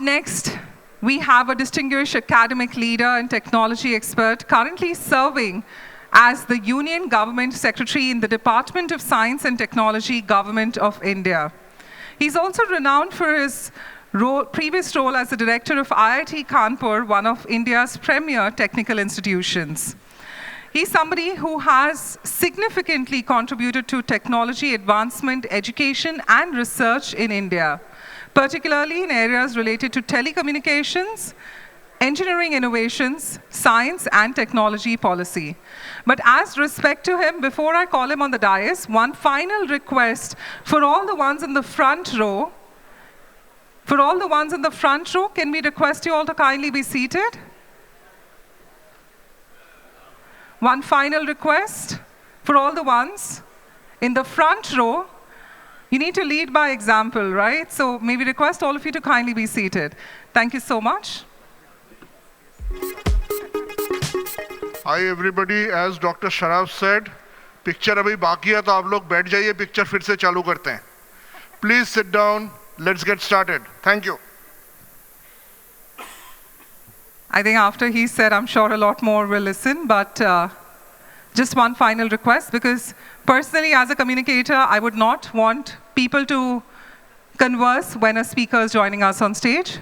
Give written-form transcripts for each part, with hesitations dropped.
next, we have a distinguished academic leader and technology expert currently serving as the Union Government Secretary in the Department of Science and Technology, Government of India. He's also renowned for his previous role as the director of IIT Kanpur, one of India's premier technical institutions. He's somebody who has significantly contributed to technology advancement, education, and research in India, particularly in areas related to telecommunications, engineering innovations, science, and technology policy. But as respect to him, before I call him on the dais, one final request for all the ones in the front row. For all the ones in the front row, can we request you all to kindly be seated? One final request for all the ones in the front row. You need to lead by example, right? So may we request all of you to kindly be seated. Thank you so much. Hi everybody, as Dr. Sharaf said, picture abhi baki hai, to aap log baith jaiye, picture fir se chalu karte hain. Please sit down, let's get started. Thank you. I think after he said, I'm sure a lot more will listen, but just one final request, because personally as a communicator, I would not want people to converse when a speaker is joining us on stage.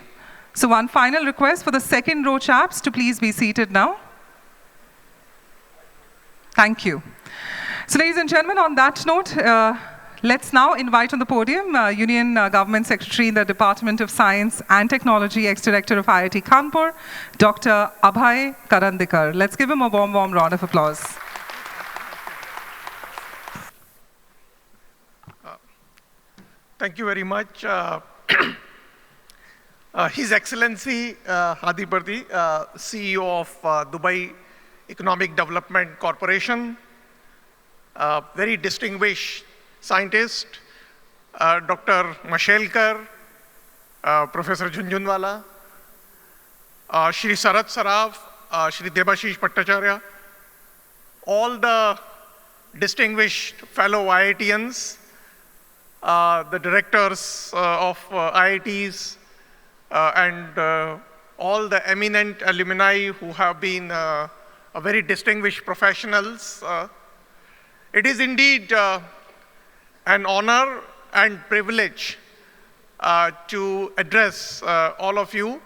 So one final request for the second row chaps to please be seated now. Thank you. So ladies and gentlemen, on that note, let's now invite on the podium Union Government Secretary in the Department of Science and Technology, ex-director of IIT Kanpur, Dr. Abhay Karandikar. Let's give him a warm round of applause. Thank you very much. His Excellency Hadi Bardi, CEO of Dubai Economic Development Corporation, very distinguished scientist, Dr. Mashelkar, Professor Jhunjhunwala, Shri Sarat Saraf, Shri Debashish Bhattacharya, all the distinguished fellow IITians, the directors of IITs, and all the eminent alumni who have been very distinguished professionals. It is indeed an honor and privilege to address all of you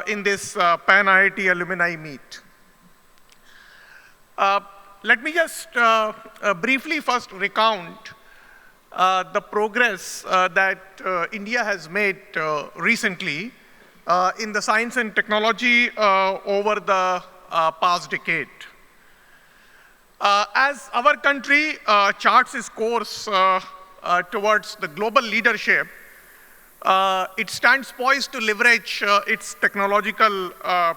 in this Pan IIT alumni meet. Let me just briefly first recount the progress that India has made recently in the science and technology over the past decade. As our country charts its course towards the global leadership, it stands poised to leverage its technological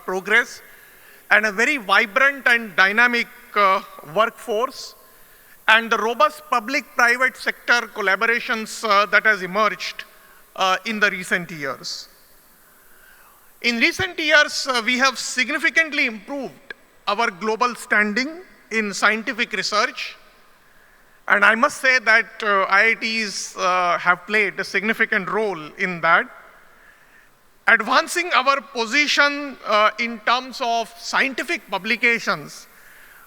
progress and a very vibrant and dynamic workforce and the robust public-private sector collaborations that has emerged in the recent years. In recent years, we have significantly improved our global standing in scientific research, and I must say that IITs have played a significant role in that, advancing our position in terms of scientific publications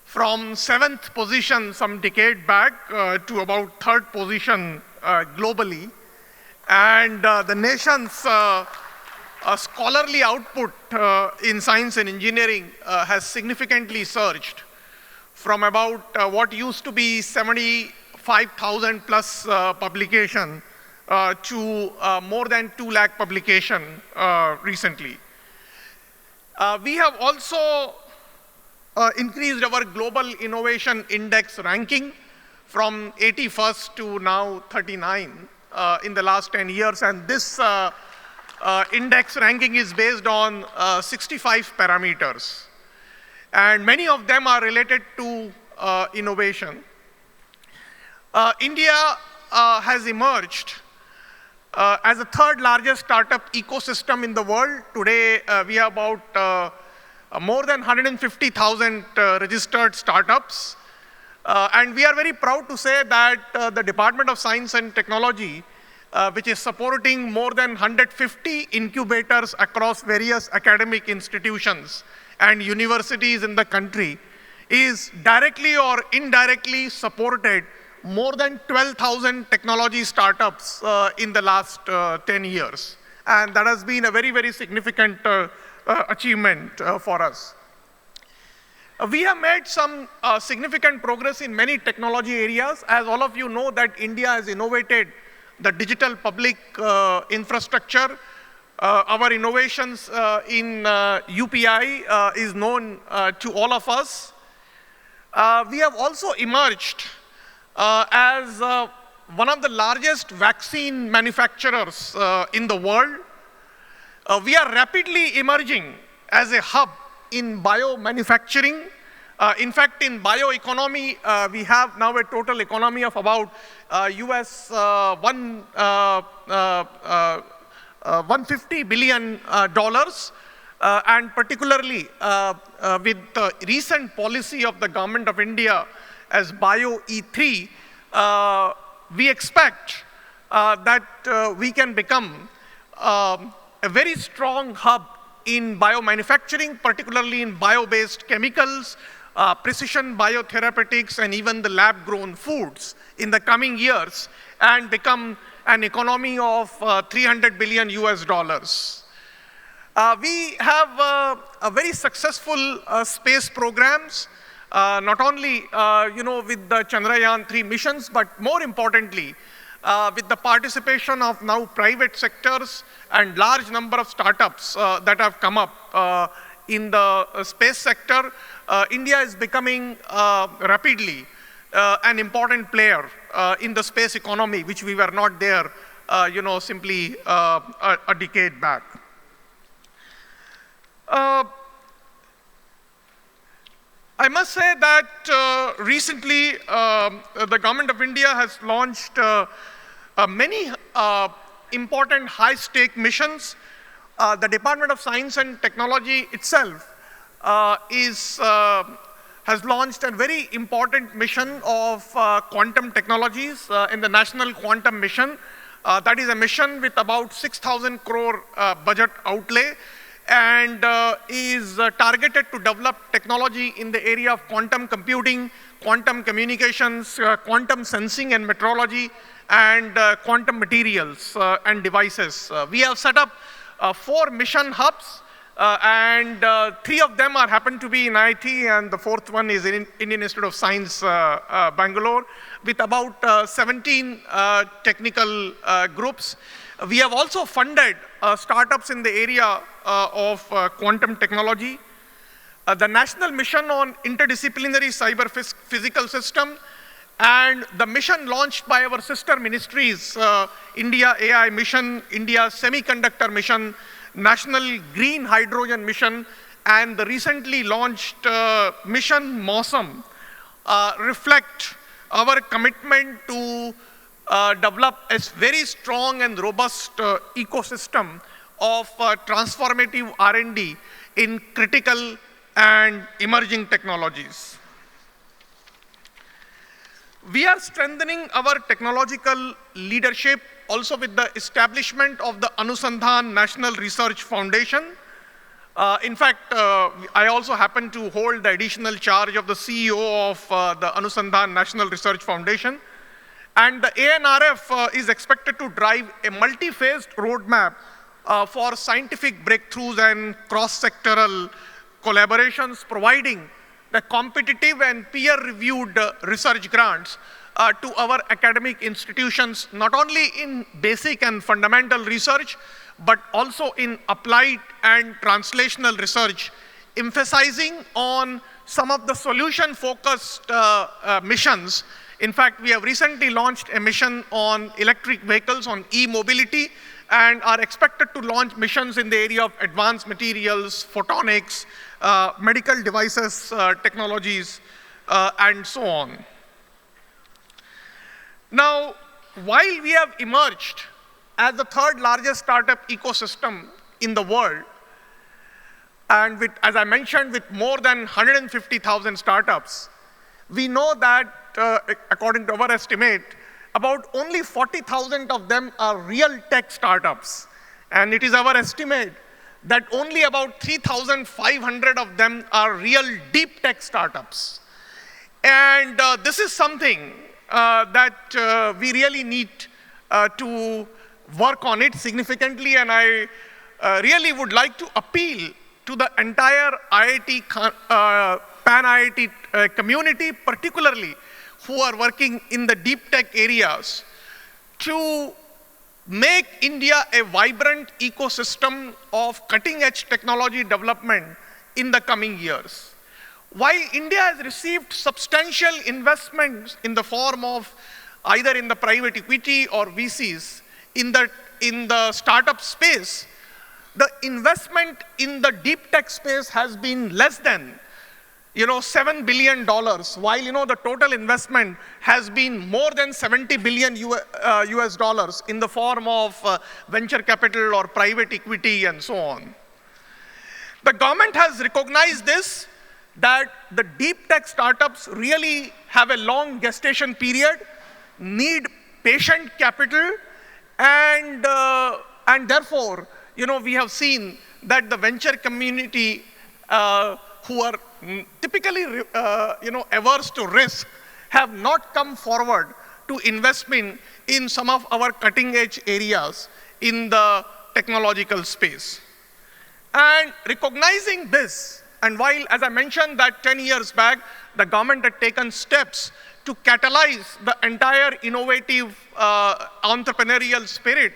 from 7th position some decade back to about 3rd position globally, and the nation's scholarly output in science and engineering has significantly surged from about what used to be 75,000 plus publication to more than 2 lakh publication recently. We have also increased our global innovation index ranking from 81st to now 39 in the last 10 years, and this index ranking is based on 65 parameters, and many of them are related to innovation. India has emerged as the 3rd largest startup ecosystem in the world. Today, we have about more than 150,000 registered startups. And we are very proud to say that the Department of Science and Technology which is supporting more than 150 incubators across various academic institutions and universities in the country, is directly or indirectly supported more than 12,000 technology startups in the last 10 years. And that has been a very, very significant achievement for us. We have made some significant progress in many technology areas. As all of you know, that India has innovated the digital public infrastructure. Our innovations in UPI is known to all of us. We have also emerged as one of the largest vaccine manufacturers in the world. We are rapidly emerging as a hub in biomanufacturing. In fact, in bioeconomy, we have now a total economy of about US $150 billion. And particularly with the recent policy of the government of India as Bio E3, we expect that we can become a very strong hub in biomanufacturing, particularly in bio-based chemicals, precision biotherapeutics, and even the lab-grown foods in the coming years, and become an economy of $300 billion US. We have a very successful space programs, not only with the Chandrayaan-3 missions, but more importantly, with the participation of now private sectors and large number of startups that have come up in the space sector. India is becoming rapidly an important player in the space economy, which we were not there, simply a decade back. I must say that recently the government of India has launched many important high-stake missions. The Department of Science and Technology itself has launched a very important mission of quantum technologies in the National Quantum Mission. That is a mission with about 6,000 crore budget outlay, and is targeted to develop technology in the area of quantum computing, quantum communications, quantum sensing and metrology, and quantum materials and devices. We have set up 4 mission hubs, and 3 of them happen to be in IT, and the 4th one is in Indian Institute of Science, Bangalore, with about 17 technical groups. We have also funded startups in the area of quantum technology. The National Mission on Interdisciplinary Cyber Physical System, and the mission launched by our sister ministries, India AI Mission, India Semiconductor Mission, National Green Hydrogen Mission, and the recently launched Mission MOSM, reflect our commitment to develop a very strong and robust ecosystem of transformative R&D in critical and emerging technologies. We are strengthening our technological leadership also with the establishment of the Anusandhan National Research Foundation. In fact, I also happen to hold the additional charge of the CEO of the Anusandhan National Research Foundation. And the ANRF is expected to drive a multi-phased roadmap for scientific breakthroughs and cross-sectoral collaborations, providing the competitive and peer-reviewed research grants to our academic institutions, not only in basic and fundamental research, but also in applied and translational research, emphasizing on some of the solution-focused missions. In fact, we have recently launched a mission on electric vehicles, on e-mobility, and are expected to launch missions in the area of advanced materials, photonics, medical devices, technologies, and so on. Now, while we have emerged as the 3rd largest startup ecosystem in the world, and with, as I mentioned, with more than 150,000 startups, we know that according to our estimate, about only 40,000 of them are real tech startups. And it is our estimate that only about 3,500 of them are real deep tech startups. And this is something that we really need to work on it significantly, and I really would like to appeal to the entire IIT, pan-IIT community, particularly who are working in the deep tech areas, to make India a vibrant ecosystem of cutting-edge technology development in the coming years. While India has received substantial investments in the form of either in the private equity or VCs in the startup space, the investment in the deep tech space has been less than $7 billion, while the total investment has been more than 70 billion US dollars in the form of venture capital or private equity and so on. The government has recognized this, that the deep tech startups really have a long gestation period, need patient capital, and therefore, we have seen that the venture community who are typically, averse to risk have not come forward to investment in some of our cutting-edge areas in the technological space. And recognizing this, and while, as I mentioned, that 10 years back, the government had taken steps to catalyze the entire innovative entrepreneurial spirit,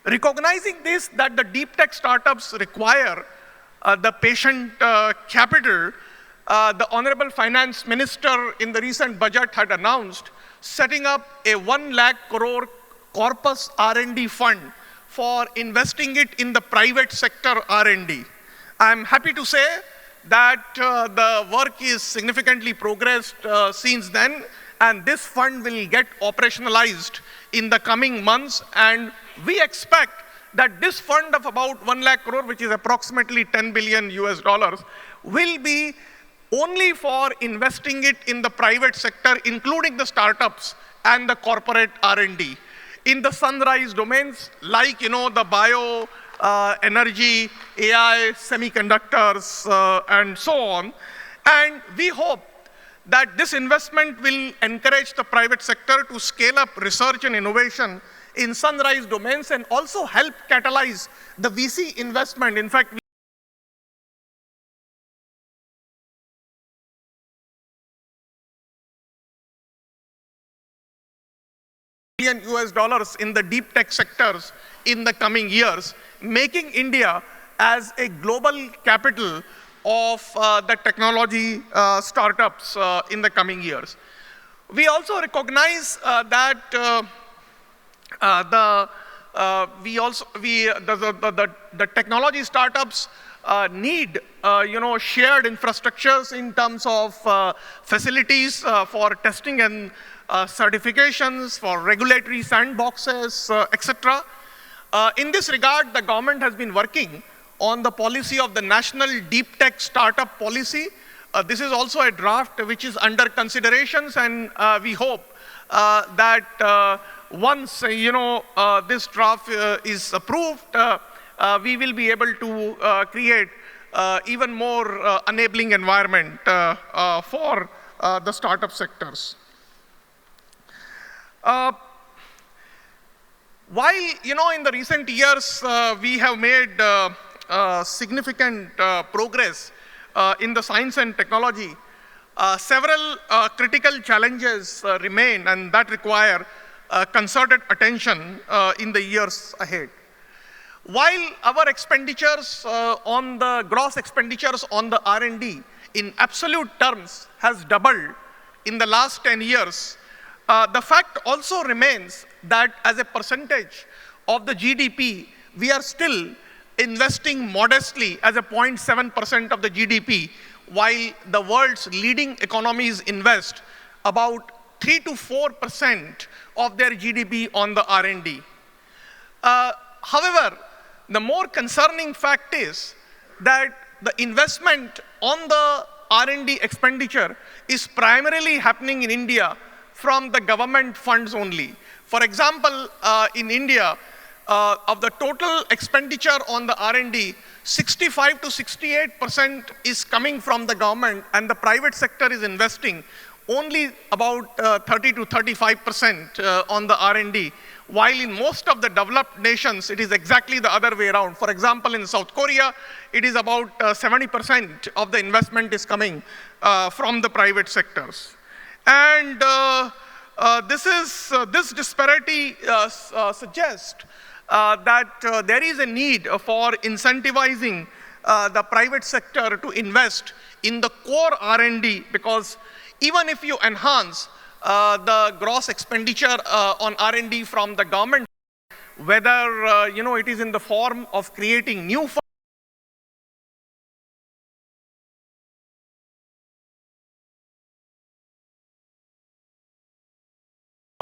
recognizing this, that the deep tech startups require the patient capital, the Honorable Finance Minister in the recent budget had announced setting up a 1 lakh crore corpus R&D fund for investing it in the private sector R&D. I'm happy to say that the work is significantly progressed since then, and this fund will get operationalized in the coming months, and we expect that this fund of about 1 lakh crore, which is approximately 10 billion US dollars, will be only for investing it in the private sector, including the startups and the corporate R&D. In the sunrise domains, like the bio, energy, AI, semiconductors, and so on. And we hope that this investment will encourage the private sector to scale up research and innovation in sunrise domains and also help catalyze the VC investment. In fact, billion US dollars in the deep tech sectors in the coming years, making India as a global capital of the technology startups in the coming years. We also recognize that the technology startups need shared infrastructures in terms of facilities for testing and certifications, for regulatory sandboxes, etc. In this regard, the government has been working on the policy of the National Deep Tech Startup Policy. This is also a draft which is under considerations, and we hope that once this draft is approved, we will be able to create even more enabling environment for the startup sectors. While in the recent years we have made significant progress in the science and technology, several critical challenges remain, and that require concerted attention in the years ahead. While our expenditures on the gross expenditures on the R&D in absolute terms has doubled in the last 10 years, the fact also remains that as a percentage of the GDP, we are still investing modestly as a 0.7% of the GDP, while the world's leading economies invest about 3 to 4% of their GDP on the R&D. However, the more concerning fact is that the investment on the R&D expenditure is primarily happening in India from the government funds only. For example, in India, of the total expenditure on the R&D, 65 to 68% is coming from the government, and the private sector is investing only about 30 to 35% on the R&D, while in most of the developed nations, it is exactly the other way around. For example, in South Korea, it is about 70% of the investment is coming from the private sectors. And this disparity suggests that there is a need for incentivizing the private sector to invest in the core R&D, because even if you enhance the gross expenditure on R&D from the government, whether it is in the form of creating new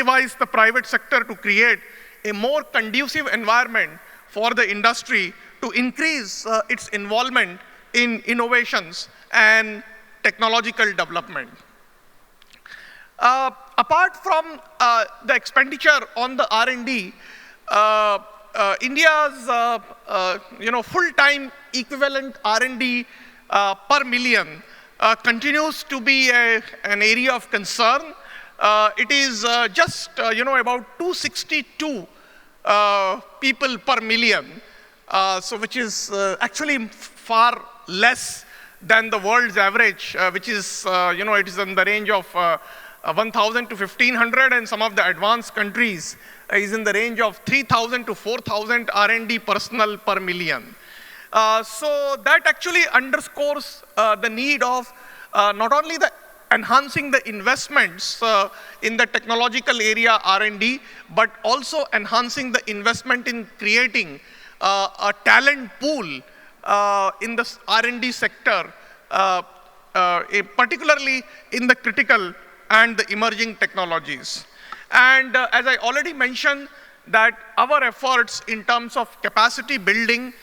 incentivize the private sector to create a more conducive environment for the industry to increase its involvement in innovations and technological development. Apart from the expenditure on the R&D, India's full-time equivalent R&D per million continues to be an area of concern. It is just about 262 people per million, which is actually far less than the world's average, which is it is in the range of 1,000 to 1,500, and some of the advanced countries is in the range of 3,000 to 4,000 R&D personnel per million. So that actually underscores the need of not only the enhancing the investments in the technological area R&D, but also enhancing the investment in creating a talent pool in the R&D sector, particularly in the critical and the emerging technologies. And as I already mentioned, that our efforts in terms of capacity building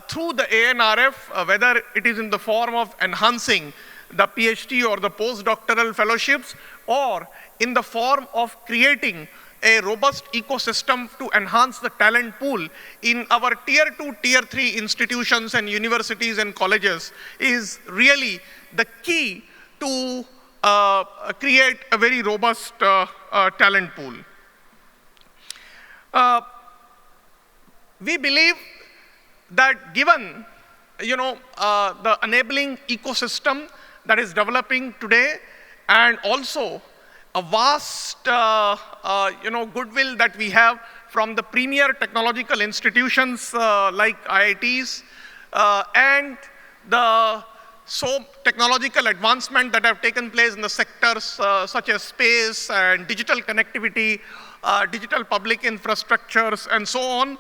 through the ANRF, whether it is in the form of enhancing the PhD or the postdoctoral fellowships, or in the form of creating a robust ecosystem to enhance the talent pool in our tier 2, tier 3 institutions and universities and colleges, is really the key to create a very robust talent pool. We believe that given the enabling ecosystem that is developing today, and also a vast goodwill that we have from the premier technological institutions like IITs, and the technological advancement that have taken place in the sectors such as space and digital connectivity, digital public infrastructures, and so on.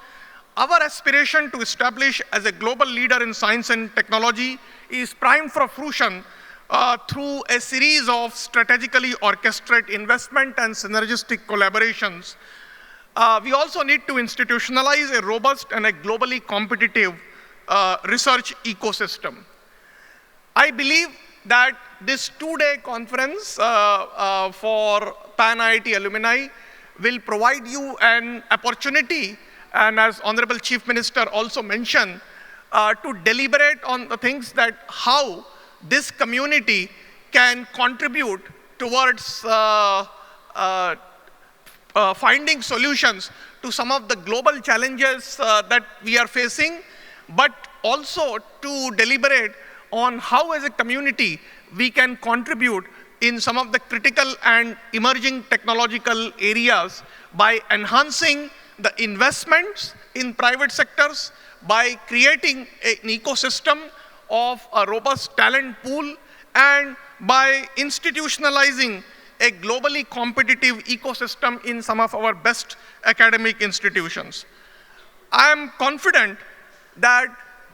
Our aspiration to establish as a global leader in science and technology is primed for fruition through a series of strategically orchestrated investment and synergistic collaborations. We also need to institutionalize a robust and a globally competitive research ecosystem. I believe that this two-day conference for Pan-IIT alumni will provide you an opportunity, and as Honorable Chief Minister also mentioned, to deliberate on the things that how this community can contribute towards finding solutions to some of the global challenges that we are facing, but also to deliberate on how as a community we can contribute in some of the critical and emerging technological areas by enhancing the investments in private sectors, by creating an ecosystem of a robust talent pool, and by institutionalizing a globally competitive ecosystem in some of our best academic institutions. I am confident that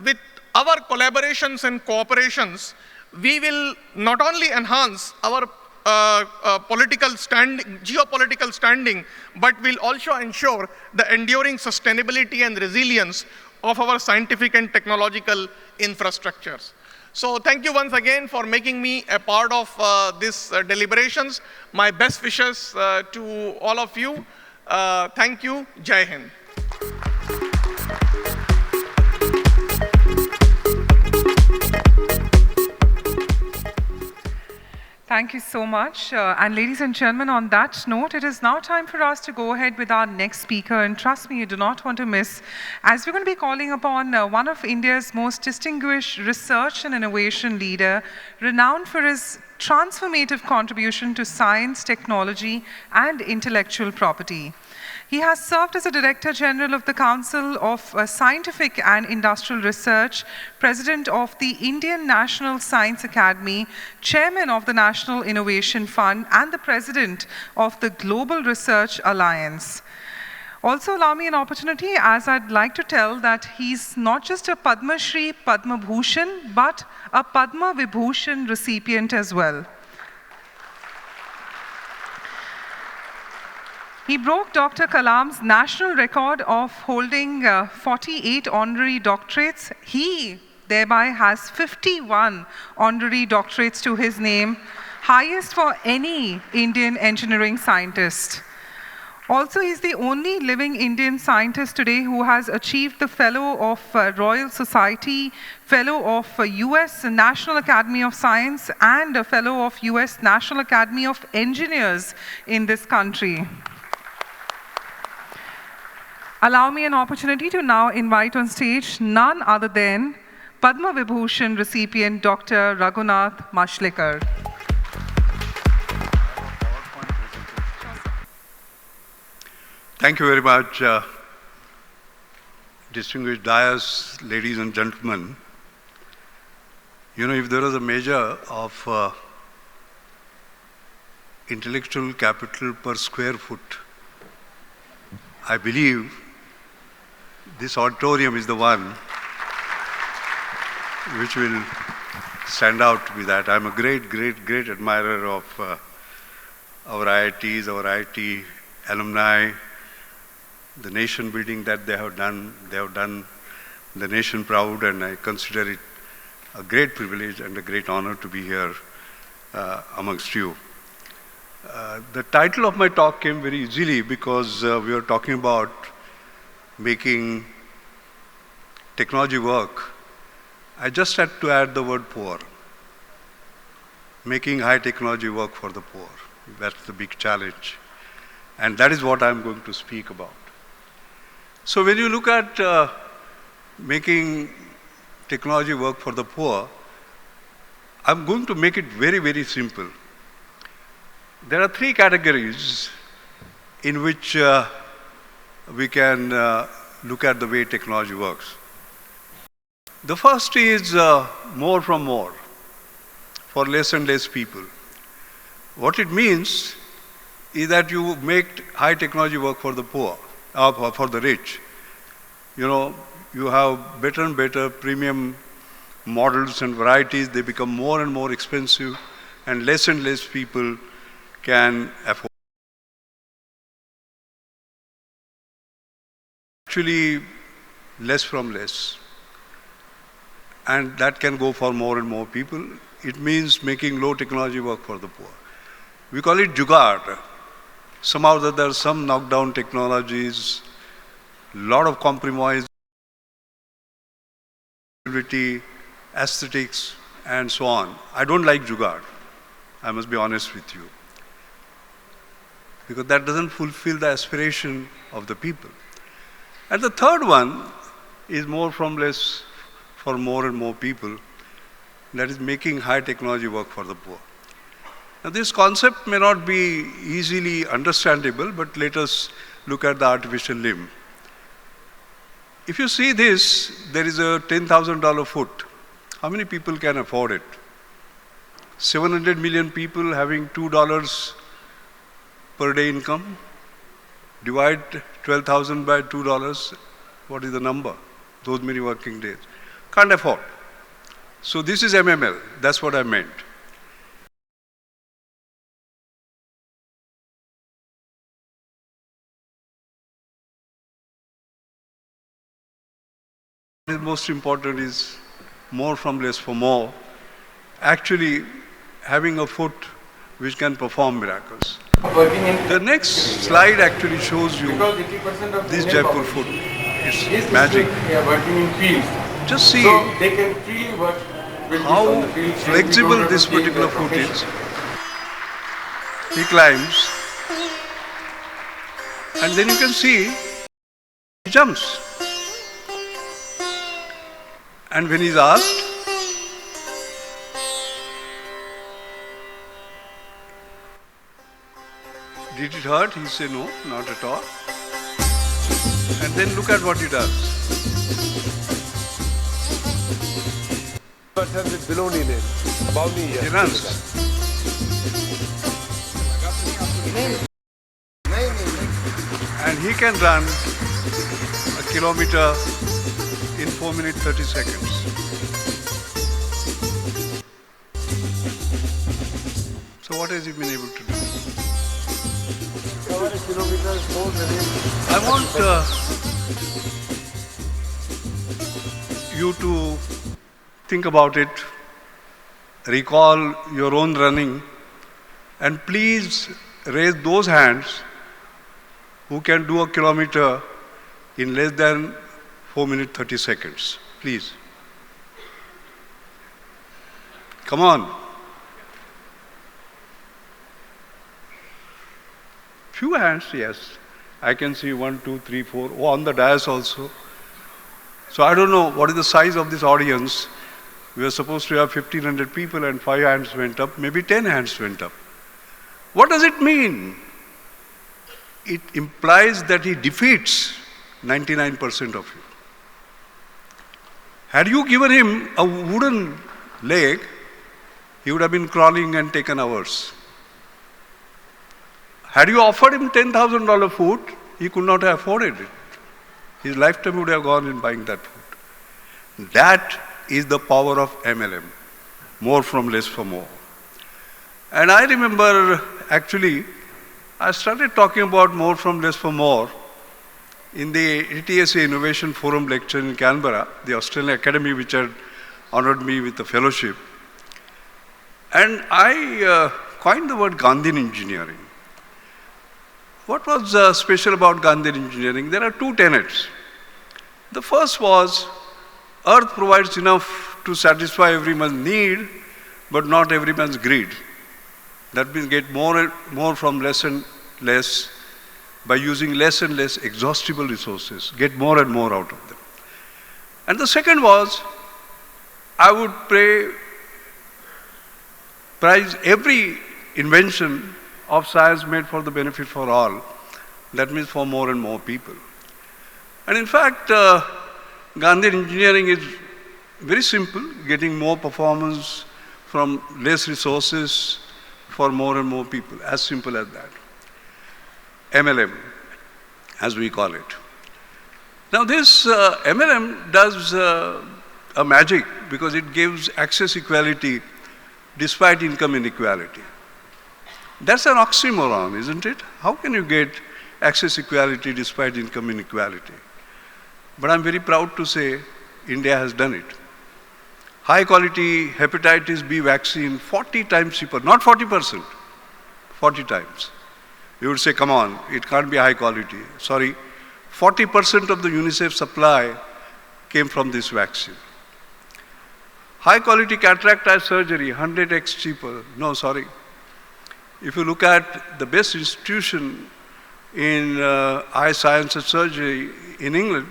with our collaborations and cooperations, we will not only enhance our geopolitical standing, but will also ensure the enduring sustainability and resilience of our scientific and technological infrastructures. So thank you once again for making me a part of this deliberations. My best wishes to all of you. Thank you. Jai Hind. Thank you so much. And ladies and gentlemen, on that note, it is now time for us to go ahead with our next speaker. And trust me, you do not want to miss, as we're going to be calling upon one of India's most distinguished research and innovation leader, renowned for his transformative contribution to science, technology, and intellectual property. He has served as a Director General of the Council of Scientific and Industrial Research, President of the Indian National Science Academy, Chairman of the National Innovation Fund, and the President of the Global Research Alliance. Also, allow me an opportunity, as I'd like to tell that he's not just a Padma Shri, Padma Bhushan, but a Padma Vibhushan recipient as well. He broke Dr. Kalam's national record of holding 48 honorary doctorates. He thereby has 51 honorary doctorates to his name, highest for any Indian engineering scientist. Also, he's the only living Indian scientist today who has achieved the Fellow of Royal Society, Fellow of US National Academy of Science, and a Fellow of US National Academy of Engineers in this country. Allow me an opportunity to now invite on stage none other than Padma Vibhushan recipient Dr. Raghunath Mashlikar. Thank you very much, distinguished dais, ladies and gentlemen. You know, if there was a measure of intellectual capital per square foot, I believe this auditorium is the one which will stand out with that. I'm a great admirer of our IITs, our IIT alumni, the nation building that they have done the nation proud, and I consider it a great privilege and a great honor to be here amongst you. The title of my talk came very easily because we are talking about making technology work. I just had to add the word poor. Making high technology work for the poor. That's the big challenge. And that is what I'm going to speak about. So when you look at making technology work for the poor, I'm going to make it very simple. There are three categories in which we can look at the way technology works. The first is more from more, for less and less people. What it means is that you make high technology work for the poor, for the rich. You know, you have better and better premium models and varieties. They become more and more expensive, and less people can afford. Actually, less from less. And that can go for more and more people. It means making low technology work for the poor. We call it jugaad. Somehow there are some knockdown technologies, lot of compromise, aesthetics, and so on. I don't like jugaad. I must be honest with you. Because that doesn't fulfill the aspiration of the people. And the third one is more from less for more and more people. That is making high technology work for the poor. Now this concept may not be easily understandable, but let us look at the artificial limb. If you see this, there is a $10,000 foot. How many people can afford it? 700 million people having $2 per day income. Divide 12,000 by $2. What is the number? Those many working days. Can't afford. So this is MML. That's what I meant. What is most important is more from less for more. actually having a foot which can perform miracles. The next slide actually shows you this Jaipur foot. It's magic. Working in fields. Just see So they can freely work with how this on the field and we flexible don't have this to change particular their foot profession. is. He climbs, and then you can see he jumps. And when he's asked, did it hurt? He said, no, not at all. And then look at what he does. He runs. And he can run a kilometer in 4 minutes 30 seconds. So what has he been able to do? I want you to think about it, recall your own running, and please raise those hands who can do a kilometer in less than 4 minutes 30 seconds. Please. Come on. Few hands, yes. I can see 1, 2, 3, 4. Oh, on the dais also. So I don't know what is the size of this audience. We were supposed to have 1,500 people and 5 hands went up, maybe 10 hands went up. What does it mean? It implies that he defeats 99% of you. Had you given him a wooden leg, he would have been crawling and taken hours. Had you offered him $10,000 food, he could not have afforded it. His lifetime would have gone in buying that food. That is the power of MLM. More from less for more. And I remember, actually, I started talking about more from less for more in the ETSA Innovation Forum lecture in Canberra, the Australian Academy which had honored me with a fellowship. And I coined the word Gandhian engineering. What was special about Gandhian engineering? There are 2 tenets. The first was, earth provides enough to satisfy everyone's need, but not everyone's greed. That means get more and more from less and less by using less and less exhaustible resources, get more and more out of them. And the second was, I would prize every invention of science made for the benefit for all. That means for more and more people. And in fact, Gandhian engineering is very simple, getting more performance from less resources for more and more people, as simple as that. MLM, as we call it. Now this MLM does a magic because it gives access equality despite income inequality. That's an oxymoron, isn't it? How can you get access equality despite income inequality? But I'm very proud to say India has done it. High quality hepatitis B vaccine 40 times cheaper, not 40%, 40 times. You would say, come on, it can't be high quality. Sorry, 40% of the UNICEF supply came from this vaccine. High quality cataract eye surgery, 100x cheaper. No, sorry. If you look at the best institution in eye science and surgery in England,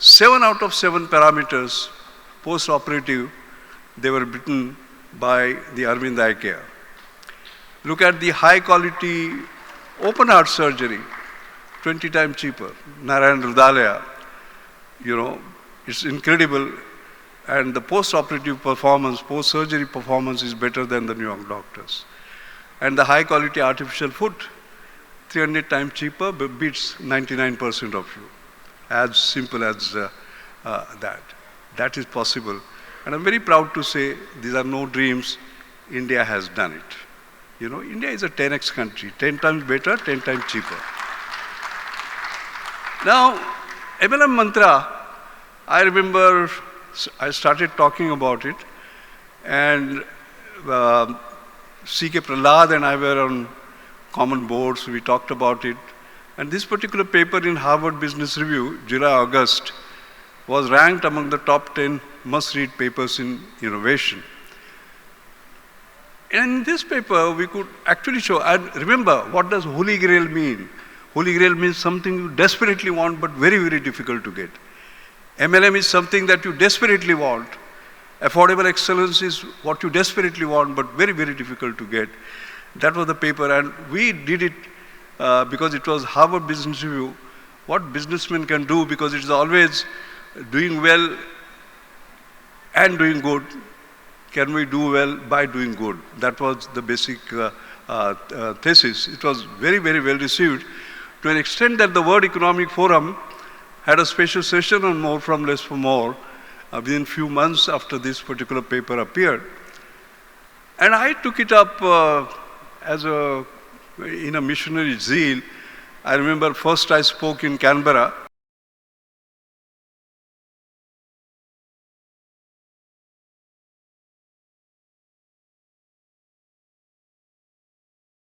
7 out of 7 parameters post-operative, they were written by the Arvind Eye Care. Look at the high quality open heart surgery, 20 times cheaper. Narayan Rudalaya, it's incredible. And the post-operative performance, post-surgery performance is better than the New York doctors. And the high quality artificial foot, 300 times cheaper, but beats 99% of you. As simple as that. That is possible. And I'm very proud to say these are no dreams. India has done it. India is a 10x country, 10 times better, 10 times cheaper. Now, MLM mantra, I remember I started talking about it, and C.K. Prahlad and I were on common boards, we talked about it. And this particular paper in Harvard Business Review, July, August, was ranked among the top 10 must-read papers in innovation. And in this paper, we could actually show, and remember, what does Holy Grail mean? Holy Grail means something you desperately want, but very, very difficult to get. MLM is something that you desperately want. Affordable excellence is what you desperately want, but very, very difficult to get. That was the paper, and we did it because it was Harvard Business Review. What businessmen can do, because it's always doing well and doing good. Can we do well by doing good? That was the basic thesis. It was very, very well received, to an extent that the World Economic Forum had a special session on more from less for more within few months after this particular paper appeared. And I took it up in a missionary zeal. I remember first I spoke in Canberra.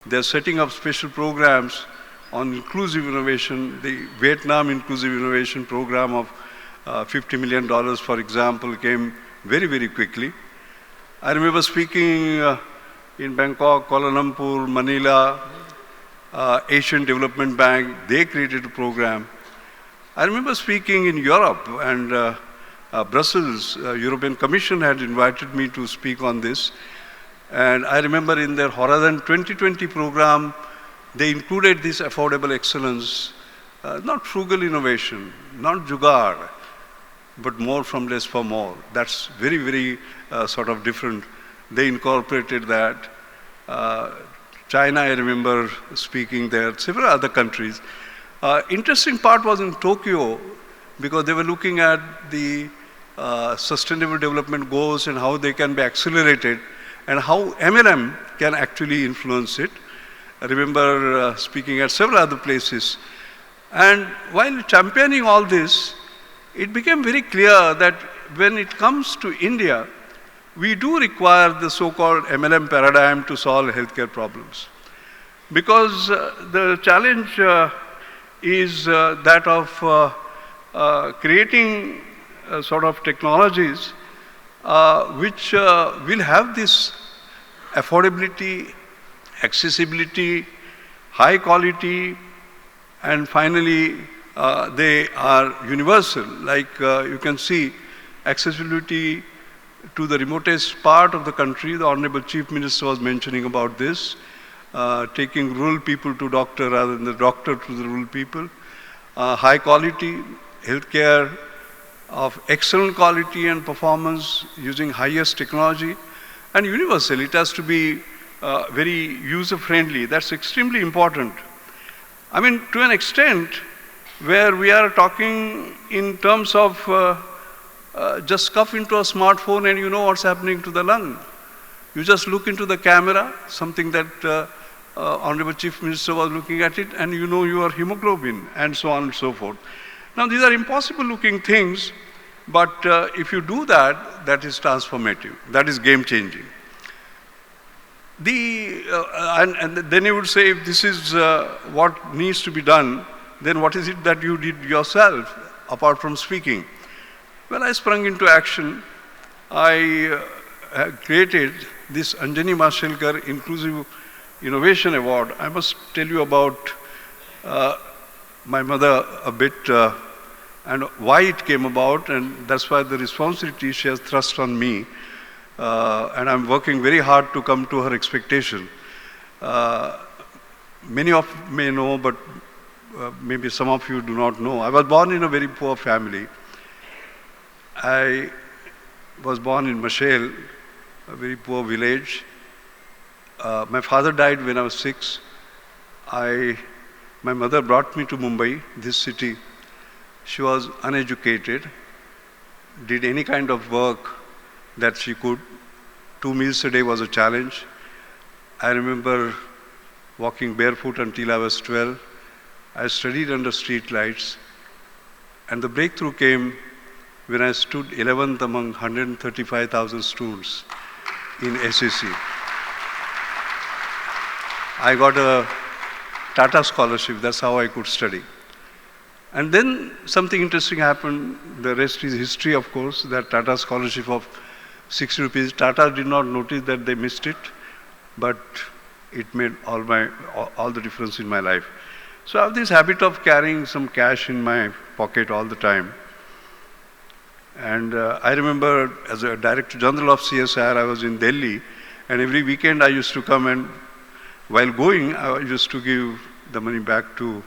They're setting up special programs on inclusive innovation. The Vietnam Inclusive Innovation Program of $50 million, for example, came very, very quickly. I remember speaking in Bangkok, Kuala Lumpur, Manila, Asian Development Bank. They created a program. I remember speaking in Europe, and Brussels, European Commission had invited me to speak on this. And I remember in their Horizon 2020 program, they included this affordable excellence, not frugal innovation, not jugaad, but more from less for more. That's very, very sort of different. They incorporated that. China, I remember speaking there, several other countries. Interesting part was in Tokyo, because they were looking at the sustainable development goals and how they can be accelerated, and how MLM can actually influence it. I remember speaking at several other places. And while championing all this, it became very clear that when it comes to India, we do require the so-called MLM paradigm to solve healthcare problems. Because the challenge is that of creating sort of technologies which will have this affordability, accessibility, high quality, and finally they are universal. Like you can see, accessibility to the remotest part of the country. The Honorable Chief Minister was mentioning about this, taking rural people to doctor rather than the doctor to the rural people. High quality healthcare of excellent quality and performance using highest technology, and universal. It has to be very user-friendly. That's extremely important. I mean, to an extent where we are talking in terms of just cuff into a smartphone and you know what's happening to the lung. You just look into the camera, something that Honorable Chief Minister was looking at it, and you know your hemoglobin, and so on and so forth. Now, these are impossible looking things, but if you do that, that is transformative, that is game changing. And then you would say, if this is what needs to be done, then what is it that you did yourself, apart from speaking? Well, I sprung into action. I created this Anjani Mashelkar Inclusive Innovation Award. I must tell you about my mother a bit and why it came about, and that's why the responsibility she has thrust on me. And I'm working very hard to come to her expectation. Many of you may know, but maybe some of you do not know. I was born in a very poor family. I was born in Mashel, a very poor village. My father died when I was 6. My mother brought me to Mumbai, this city. She was uneducated, did any kind of work that she could. 2 meals a day was a challenge. I remember walking barefoot until I was 12. I studied under street lights, and the breakthrough came when I stood 11th among 135,000 students. in SAC. I got a Tata scholarship, that's how I could study. And then something interesting happened, the rest is history of course, that Tata scholarship of 60 rupees, Tata did not notice that they missed it, but it made all the difference in my life. So I have this habit of carrying some cash in my pocket all the time. And I remember as a Director General of CSR, I was in Delhi, and every weekend I used to come, and while going, I used to give the money back to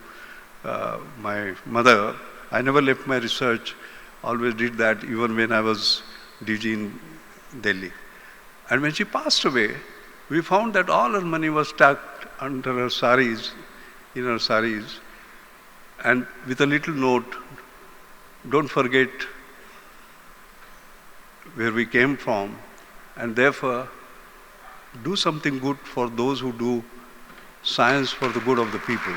my mother. I never left my research, always did that even when I was DG in Delhi. And when she passed away, we found that all her money was tucked under her saris, in her saris, and with a little note, don't forget where we came from, and therefore do something good for those who do science for the good of the people.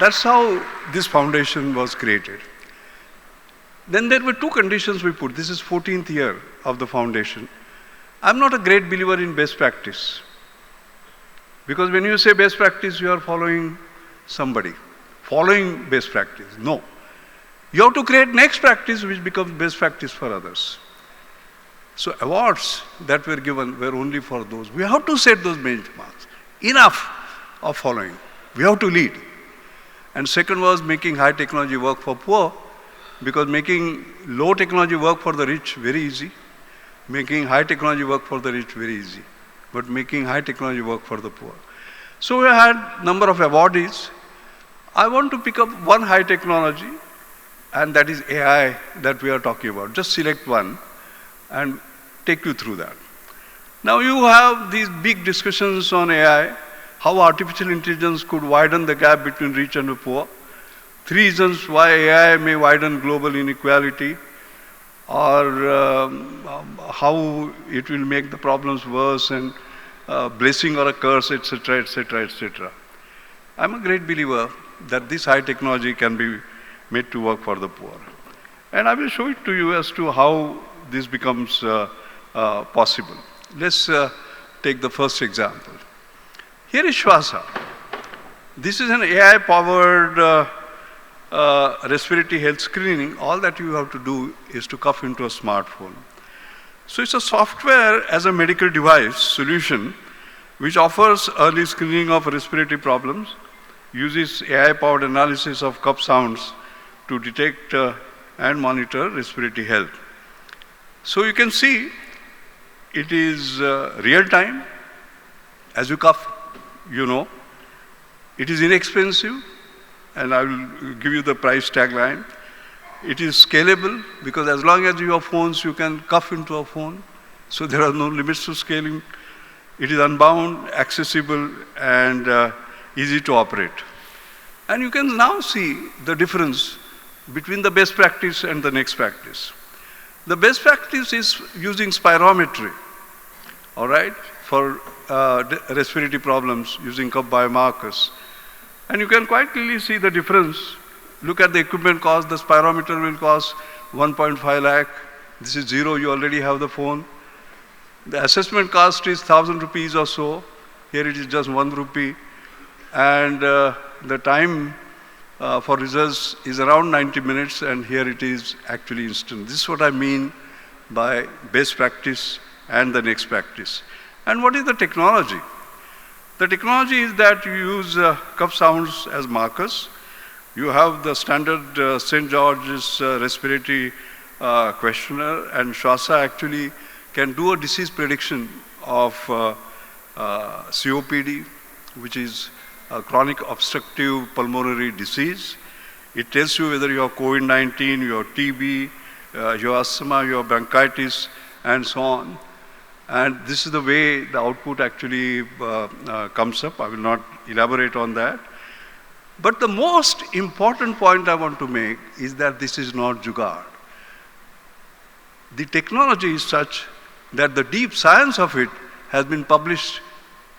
That's how this foundation was created. Then there were two conditions we put. This is 14th year of the foundation. I'm not a great believer in best practice. Because when you say best practice, you are following somebody. Following best practice. No. You have to create next practice which becomes best practice for others. So awards that were given were only for those. We have to set those benchmarks. Enough of following. We have to lead. And second was making high technology work for poor, because making low technology work for the rich, very easy. Making high technology work for the rich, very easy. But making high technology work for the poor. So we had number of awardees. I want to pick up one high technology, and that is AI that we are talking about. Just select one and take you through that. Now you have these big discussions on AI, how artificial intelligence could widen the gap between rich and the poor. 3 reasons why AI may widen global inequality, or how it will make the problems worse, and blessing or a curse, etc., etc., etc. I'm a great believer that this high technology can be made to work for the poor. And I will show it to you as to how this becomes possible. Let's take the first example. Here is Shwasa. This is an AI-powered respiratory health screening. All that you have to do is to cough into a smartphone. So it's a software as a medical device solution which offers early screening of respiratory problems, uses AI-powered analysis of cough sounds to detect and monitor respiratory health. So you can see it is real time. As you cough, you know. It is inexpensive, and I will give you the price tagline. It is scalable, because as long as you have phones, you can cough into a phone. So there are no limits to scaling. It is unbound, accessible, and easy to operate. And you can now see the difference between the best practice and the next practice. The best practice is using spirometry, all right, for respiratory problems using cough biomarkers. And you can quite clearly see the difference. Look at the equipment cost. The spirometer will cost 1.5 lakh. This is zero, you already have the phone. The assessment cost is 1,000 rupees or so. Here it is just 1 rupee. And the time for results is around 90 minutes, and here it is actually instant. This is what I mean by best practice and the next practice. And what is the technology? The technology is that you use cough sounds as markers. You have the standard St. George's respiratory questionnaire, and Shwasa actually can do a disease prediction of COPD, which is chronic obstructive pulmonary disease. It tells you whether you have COVID-19, you have TB, you have asthma, you have bronchitis, and so on. And this is the way the output actually comes up. I will not elaborate on that. But the most important point I want to make is that this is not jugaad. The technology is such that the deep science of it has been published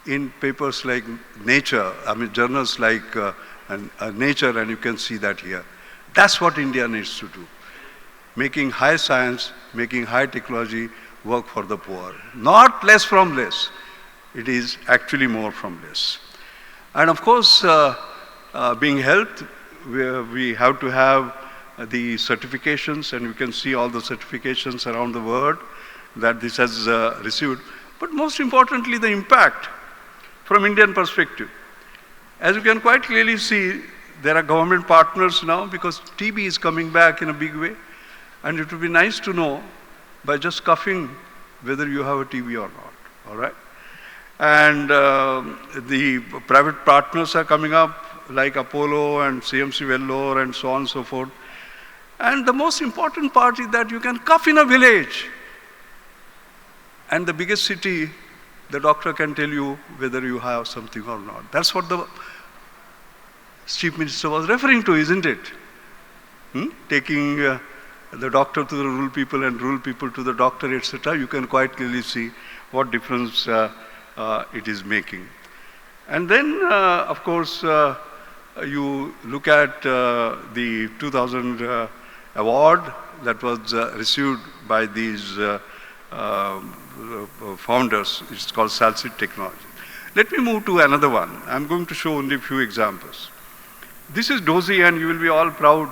in papers like Nature, journals like Nature, and you can see that here. That's what India needs to do. making high science, making high technology work for the poor. Not less from less. It is actually more from less. And of course, being health, we have to have the certifications, and you can see all the certifications around the world that this has received. But most importantly, the impact from Indian perspective. As you can quite clearly see, there are government partners now because TB is coming back in a big way. And it would be nice to know by just coughing whether you have a TB or not, all right? And the private partners are coming up like Apollo and CMC Vellore and so on and so forth. And the most important part is that you can cough in a village. And the biggest city, the doctor can tell you whether you have something or not. That's what the Chief Minister was referring to, isn't it? Taking the doctor to the rural people and rural people to the doctor, etc. You can quite clearly see what difference it is making. And then, of course, you look at the 2000 award that was received by these founders. It's called Salsit Technology. Let me move to another one. I'm going to show only a few examples. This is DOSI, and you will be all proud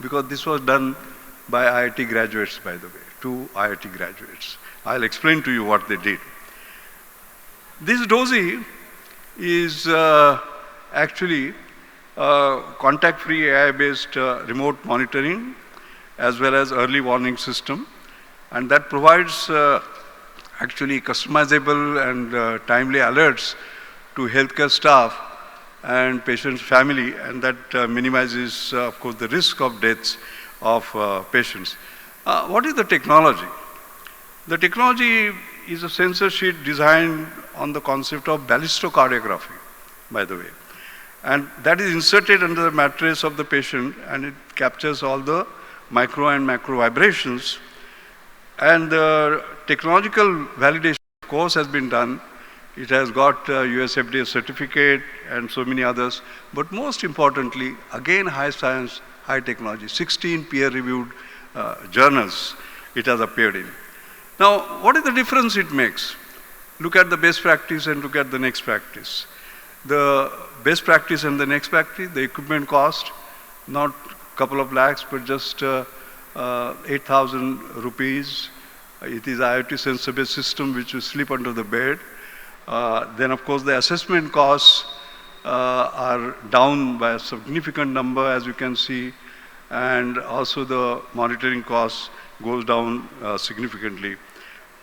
because this was done by IIT graduates, by the way, 2 IIT graduates. I'll explain to you what they did. This DOSI is actually contact-free AI-based remote monitoring as well as early warning system, and that provides actually customizable and timely alerts to healthcare staff and patient's family, and that minimizes, of course, the risk of deaths of patients. What is the technology? The technology is a sensor sheet designed on the concept of ballistocardiography, by the way. And that is inserted under the mattress of the patient, and it captures all the micro and macro vibrations. And the technological validation, of course, has been done. It has got US FDA certificate and so many others. But most importantly, again, high science, high technology, 16 peer-reviewed journals it has appeared in. Now, what is the difference it makes? Look at the best practice and look at the next practice. The best practice and the next practice, the equipment cost, not a couple of lakhs, but just 8,000 rupees. It is IoT sensor-based system which will slip under the bed. Then, of course, the assessment costs are down by a significant number, as you can see, and also the monitoring costs goes down significantly.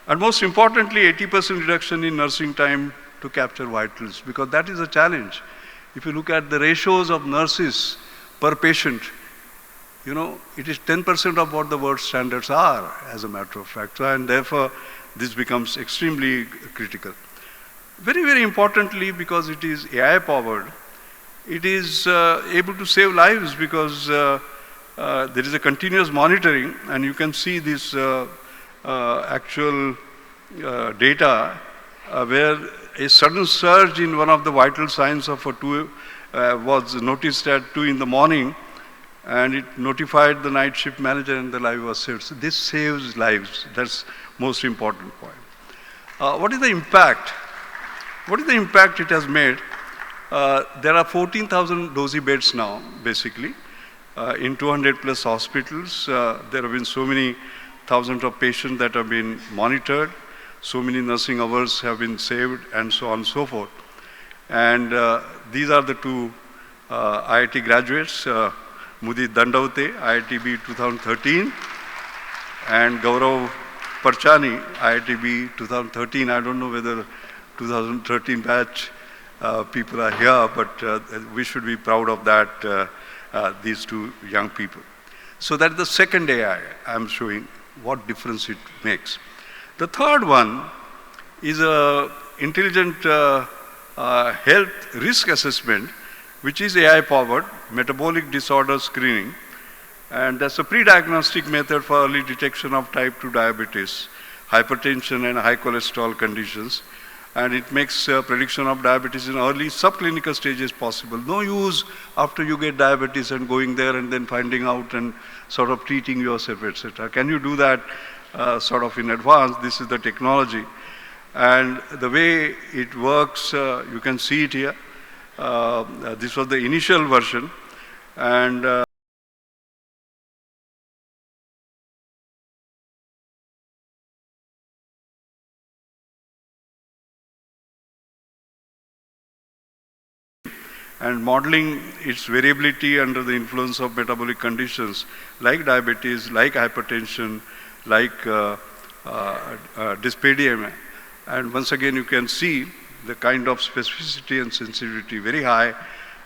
And most importantly, 80% reduction in nursing time to capture vitals, because that is a challenge. If you look at the ratios of nurses per patient, you know, it is 10% of what the world standards are, as a matter of fact. And therefore, this becomes extremely critical. Very, very importantly, because it is AI powered, it is able to save lives because there is a continuous monitoring, and you can see this actual data where a sudden surge in one of the vital signs of a 2 was noticed at 2 in the morning, and it notified the night shift manager and the live was saved. So this saves lives. That's most important point. What is the impact? What is the impact it has made? There are 14,000 DOSI beds now, basically, in 200 plus hospitals. There have been so many thousands of patients that have been monitored. So many nursing hours have been saved, and so on and so forth. And these are the 2 IIT graduates, Mudit Dandavate, IITB 2013, and Gaurav Parchani, IITB 2013. I don't know whether 2013 batch people are here, but we should be proud of that, these 2 young people. So that's the second AI I'm showing what difference it makes. The third one is a intelligent health risk assessment, which is AI powered, metabolic disorder screening. And that's a pre-diagnostic method for early detection of type 2 diabetes, hypertension and high cholesterol conditions. and it makes prediction of diabetes in early subclinical stages possible. No use after you get diabetes and going there and then finding out and sort of treating yourself, etc. Can you do that sort of in advance? This is the technology. And the way it works, you can see it here. This was the initial version. And modeling its variability under the influence of metabolic conditions like diabetes, like hypertension, like dyslipidemia. And once again, you can see the kind of specificity and sensitivity very high,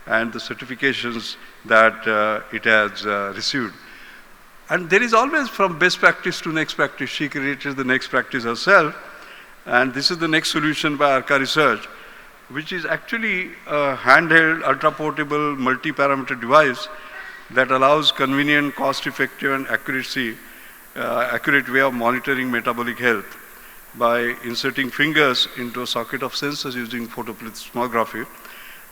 and the certifications that it has received. And there is always from best practice to next practice. She created the next practice herself. And this is the next solution by Arca Research, which is actually a handheld, ultra-portable, multi-parameter device that allows convenient, cost-effective, and accurate way of monitoring metabolic health by inserting fingers into a socket of sensors using photoplethysmography.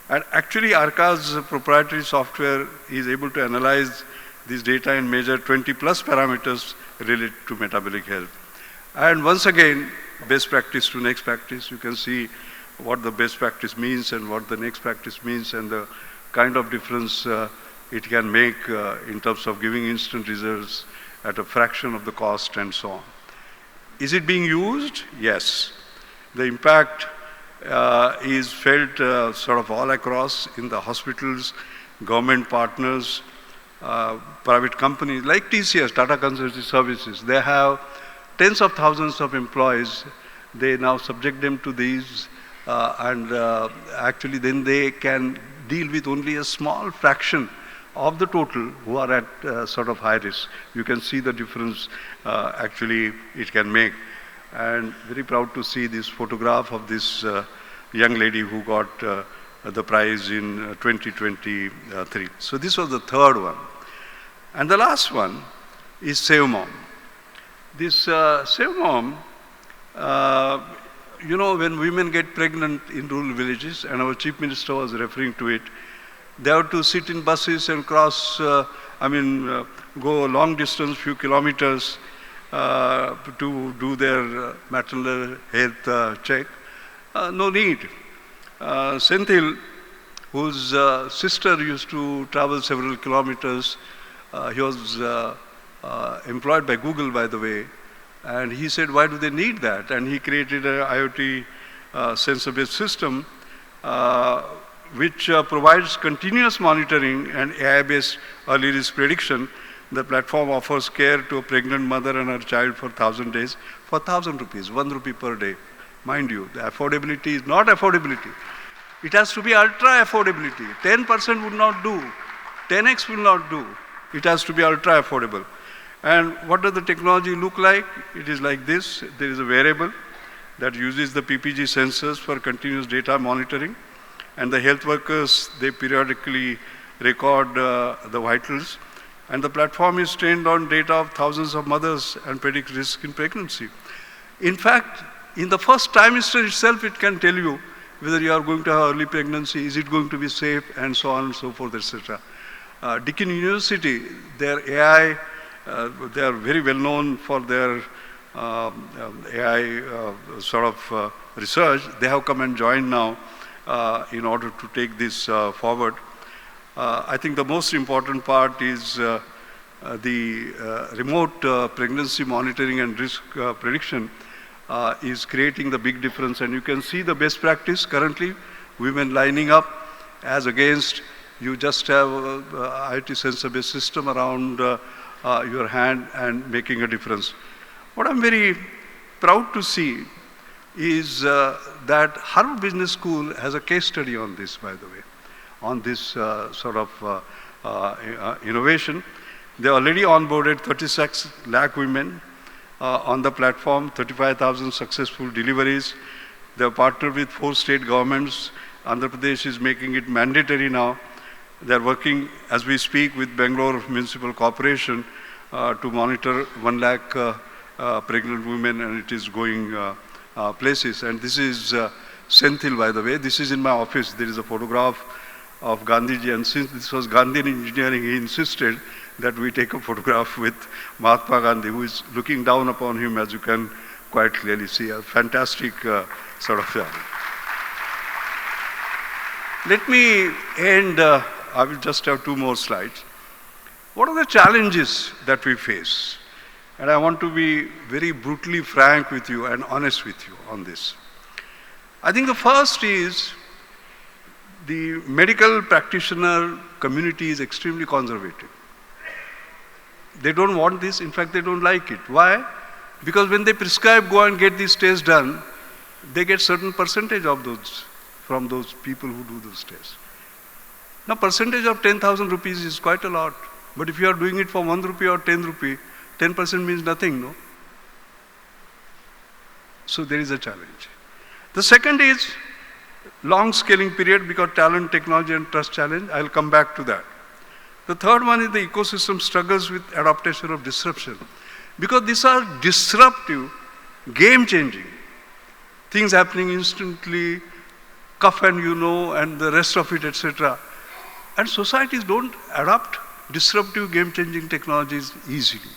And actually, Arca's proprietary software is able to analyze this data and measure 20 plus parameters related to metabolic health. And once again, best practice to next practice, you can see what the best practice means and what the next practice means and the kind of difference it can make in terms of giving instant results at a fraction of the cost and so on. Is it being used? Yes. The impact is felt sort of all across in the hospitals, government partners, private companies like TCS, Tata Consultancy Services. They have tens of thousands of employees. They now subject them to these actually then they can deal with only a small fraction of the total who are at sort of high risk. You can see the difference actually it can make. And very proud to see this photograph of this young lady who got the prize in 2023. So this was the third one. And the last one is Save Mom. This Save Mom, you know, when women get pregnant in rural villages, and our Chief Minister was referring to it, they have to sit in buses and cross, go a long distance, few kilometers to do their maternal health check. No need. Senthil, whose sister used to travel several kilometers, he was employed by Google, by the way, and he said, why do they need that? And he created an IoT sensor-based system which provides continuous monitoring and AI-based early risk prediction. The platform offers care to a pregnant mother and her child for 1,000 days for 1,000 rupees, 1 rupee per day. Mind you, the affordability is not affordability. It has to be ultra affordability. 10% would not do. 10x will not do. It has to be ultra affordable. And what does the technology look like? It is like this. There is a wearable that uses the PPG sensors for continuous data monitoring. And the health workers, they periodically record the vitals. And the platform is trained on data of thousands of mothers and predicts risk in pregnancy. In fact, in the first trimester itself, it can tell you whether you are going to have early pregnancy, is it going to be safe, and so on and so forth, etc. Deakin University, their AI, they are very well known for their AI research. They have come and joined now in order to take this forward. I think the most important part is the remote pregnancy monitoring and risk prediction is creating the big difference. And you can see the best practice currently, women lining up as against you just have an IoT sensor-based system around your hand and making a difference. What I'm very proud to see is that Harvard Business School has a case study on this, by the way, on this innovation. They already onboarded 36 lakh women on the platform, 35,000 successful deliveries. They have partnered with 4 state governments. Andhra Pradesh is making it mandatory now. They are working, as we speak, with Bangalore Municipal Corporation to monitor 1 lakh pregnant women, and it is going places. And this is Senthil, by the way. This is in my office. There is a photograph of Gandhiji, and since this was Gandhian engineering, he insisted that we take a photograph with Mahatma Gandhi, who is looking down upon him, as you can quite clearly see. A fantastic sort of. Let me end, I will just have 2 more slides. What are the challenges that we face? And I want to be very brutally frank with you and honest with you on this. I think the first is the medical practitioner community is extremely conservative. They don't want this, in fact they don't like it. Why? Because when they prescribe, go and get these tests done, they get certain percentage of those from those people who do those tests. Now percentage of 10,000 rupees is quite a lot, but if you are doing it for 1 rupee or 10 rupee, 10% means nothing, no? So there is a challenge. The second is long scaling period because talent, technology and trust challenge. I'll come back to that. The third one is the ecosystem struggles with adaptation of disruption. Because these are disruptive, game-changing, things happening instantly, cuff and you know, and the rest of it, etc. And societies don't adopt disruptive, game-changing technologies easily,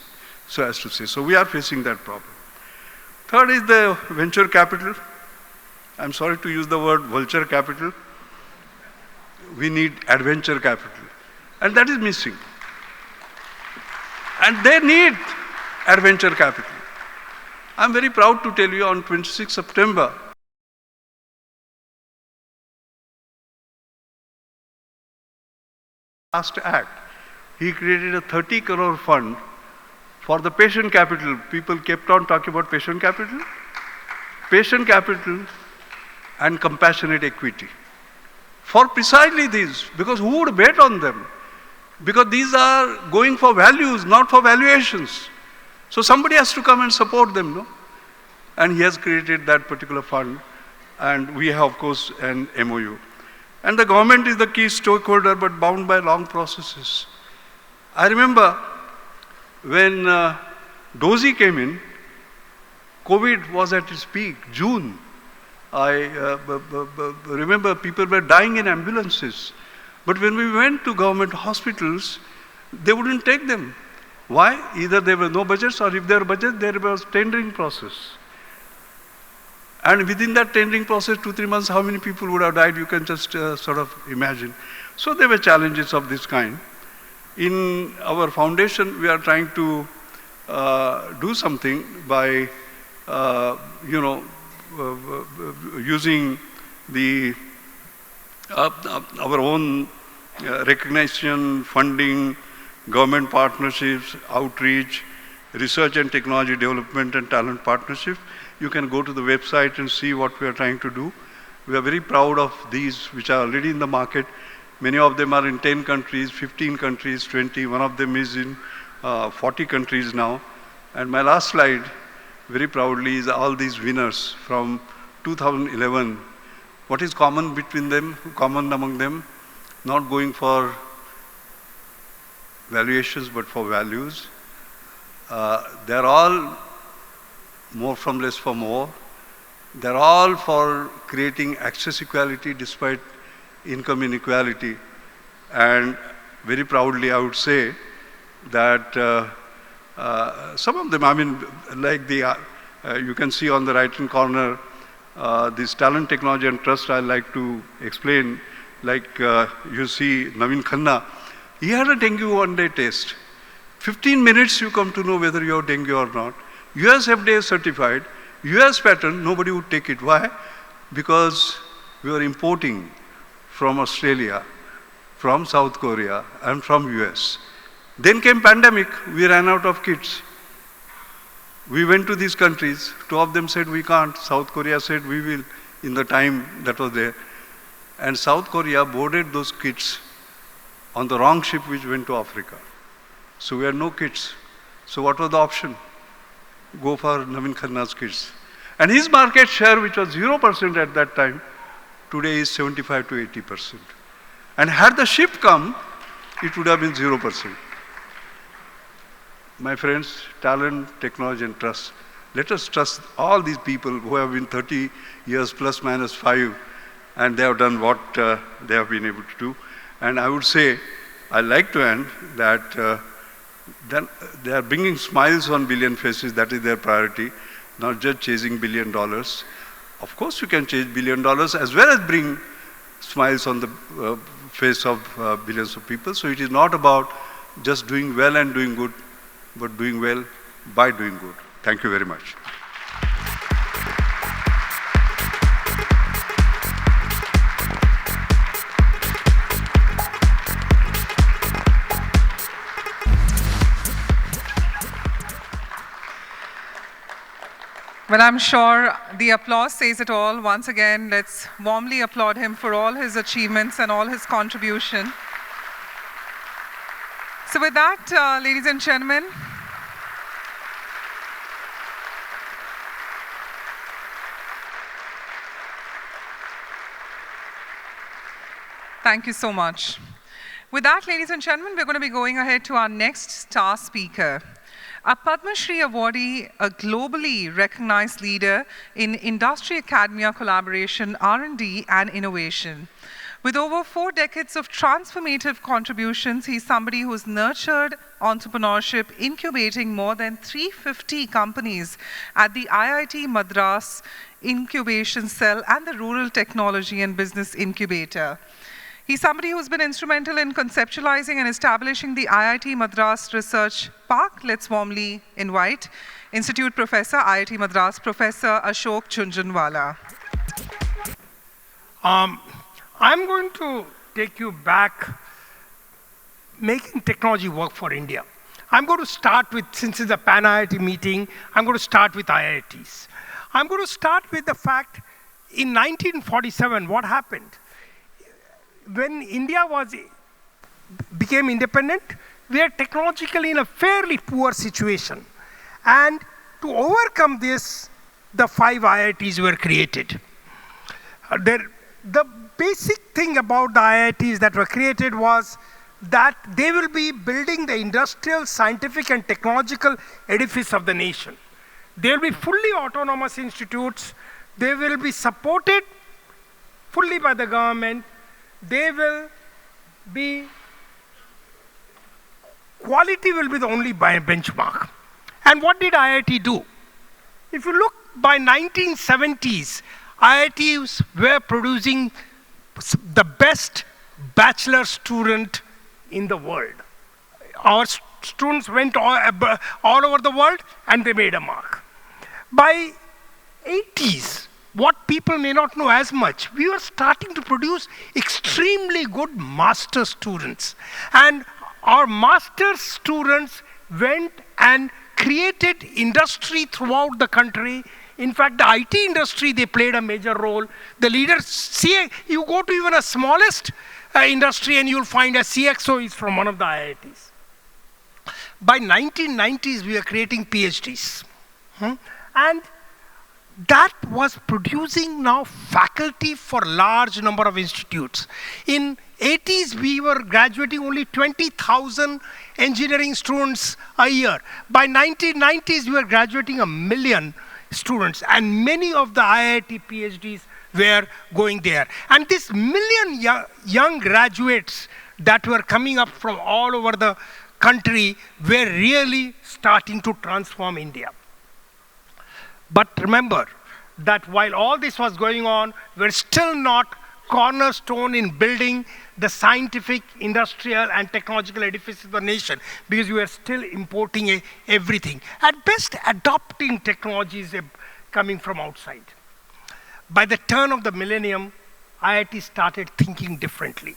so as to say. So we are facing that problem. Third is the venture capital. I'm sorry to use the word vulture capital. We need adventure capital. And that is missing. And they need adventure capital. I'm very proud to tell you on 26 September, last act, he created a 30 crore fund for the patient capital. People kept on talking about patient capital. Patient capital and compassionate equity. For precisely these, because who would bet on them? Because these are going for values, not for valuations. So somebody has to come and support them, no? And he has created that particular fund, and we have, of course, an MOU. And the government is the key stakeholder, but bound by long processes. I remember when Dozy came in, COVID was at its peak, June. I remember people were dying in ambulances. But when we went to government hospitals, they wouldn't take them. Why? Either there were no budgets, or if there were budgets, there was tendering process. And within that tendering process, 2-3 months, how many people would have died, you can just sort of imagine. So there were challenges of this kind. In our foundation, we are trying to do something by, using the our own recognition, funding, government partnerships, outreach, research and technology development and talent partnership. You can go to the website and see what we are trying to do. We are very proud of these which are already in the market. Many of them are in 10 countries, 15 countries, 20. One of them is in 40 countries now. And my last slide, very proudly, is all these winners from 2011. What is common between them, common among them? Not going for valuations, but for values. They're all more from less for more. They're all for creating access equality despite income inequality. And very proudly, I would say that some of them, I mean, like the, you can see on the right-hand corner, this talent, technology and trust, I like to explain. Like you see Naveen Khanna, he had a dengue one-day test. 15 minutes you come to know whether you have dengue or not. US FDA certified, US patent, nobody would take it. Why? Because we were importing from Australia, from South Korea, and from US. Then came pandemic, we ran out of kits. We went to these countries, 2 of them said we can't, South Korea said we will in the time that was there. And South Korea boarded those kits on the wrong ship which went to Africa. So we had no kits. So what was the option? Go for Naveen Khanna's kits. And his market share, which was 0% at that time, today is 75 to 80%. And had the ship come, it would have been 0%. My friends, talent, technology and trust Let us trust all these people who have been 30 years plus minus 5, and they have done what they have been able to do. And I would say, I'd like to end that then they are bringing smiles on billion faces. That is their priority, not just chasing $1 billion. Of course, you can chase $1 billion as well as bring smiles on the face of billions of people. So it is not about just doing well and doing good, but doing well by doing good. Thank you very much. Well, I'm sure the applause says it all. Once again, let's warmly applaud him for all his achievements and all his contribution. So with that, ladies and gentlemen, thank you so much. With that, ladies and gentlemen, we're going to be going ahead to our next star speaker. A Padma Shri awardee, a globally recognized leader in industry-academia collaboration, R&D, and innovation. With over 4 decades of transformative contributions, he's somebody who's nurtured entrepreneurship, incubating more than 350 companies at the IIT Madras Incubation Cell and the Rural Technology and Business Incubator. He's somebody who's been instrumental in conceptualizing and establishing the IIT Madras Research Park. Let's warmly invite Institute Professor, IIT Madras, Professor Ashok Chunjunwala. I'm going to take you back making technology work for India. I'm going to start with, since it's a pan-IIT meeting, I'm going to start with IITs. I'm going to start with the fact in 1947, what happened? When India became independent, we are technologically in a fairly poor situation. And to overcome this, the 5 IITs were created. The basic thing about the IITs that were created was that they will be building the industrial, scientific, and technological edifice of the nation. They will be fully autonomous institutes. They will be supported fully by the government. They will be, quality will be the only benchmark. And what did IIT do? If you look by 1970s, IITs were producing the best bachelor student in the world. Our students went all over the world and they made a mark. By 80s, what people may not know as much, we were starting to produce extremely good master students. And our master students went and created industry throughout the country. In fact, the IT industry, they played a major role. The leaders, see, you go to even a smallest industry and you'll find a CXO is from one of the IITs. By 1990s, we were creating PhDs. And that was producing now faculty for large number of institutes. In 80s, we were graduating only 20,000 engineering students a year. By 1990s, we were graduating 1 million students, and many of the IIT PhDs were going there. And this 1 million young graduates that were coming up from all over the country were really starting to transform India. But remember that while all this was going on, we're still not cornerstone in building the scientific, industrial, and technological edifice of the nation, because we are still importing everything. At best, adopting technologies coming from outside. By the turn of the millennium, IIT started thinking differently.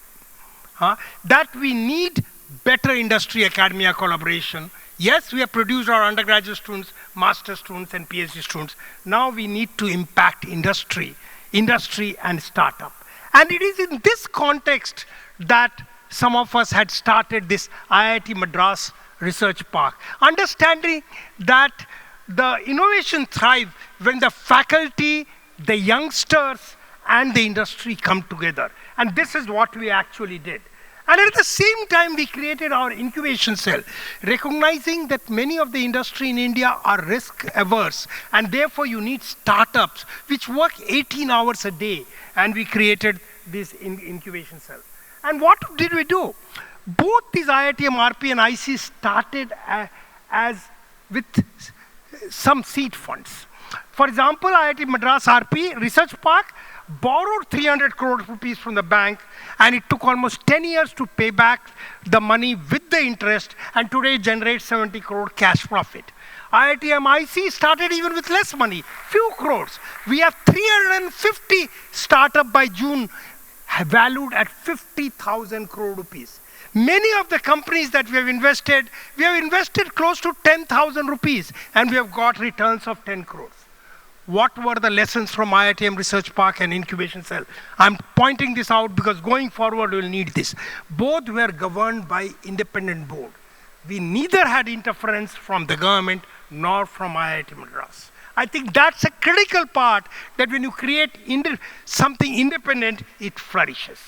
That we need better industry-academia collaboration. Yes, we have produced our undergraduate students, master students, and PhD students. Now we need to impact industry and startup. And it is in this context that some of us had started this IIT Madras Research Park, understanding that the innovation thrives when the faculty, the youngsters, and the industry come together. And this is what we actually did. And at the same time, we created our incubation cell, recognizing that many of the industry in India are risk averse, and therefore you need startups which work 18 hours a day, and we created this incubation cell. And what did we do? Both these IITM, RP and IC started as with some seed funds. For example, IIT Madras RP Research Park borrowed 300 crore rupees from the bank, and it took almost 10 years to pay back the money with the interest, and today generates 70 crore cash profit. IITM IC started even with less money, few crores. We have 350 startup by June, valued at 50,000 crore rupees. Many of the companies that we have invested close to 10,000 rupees, and we have got returns of 10 crores. What were the lessons from IITM Research Park and Incubation Cell? I'm pointing this out because going forward we'll need this. Both were governed by independent board. We neither had interference from the government nor from IIT Madras. I think that's a critical part, that when you create something independent, it flourishes.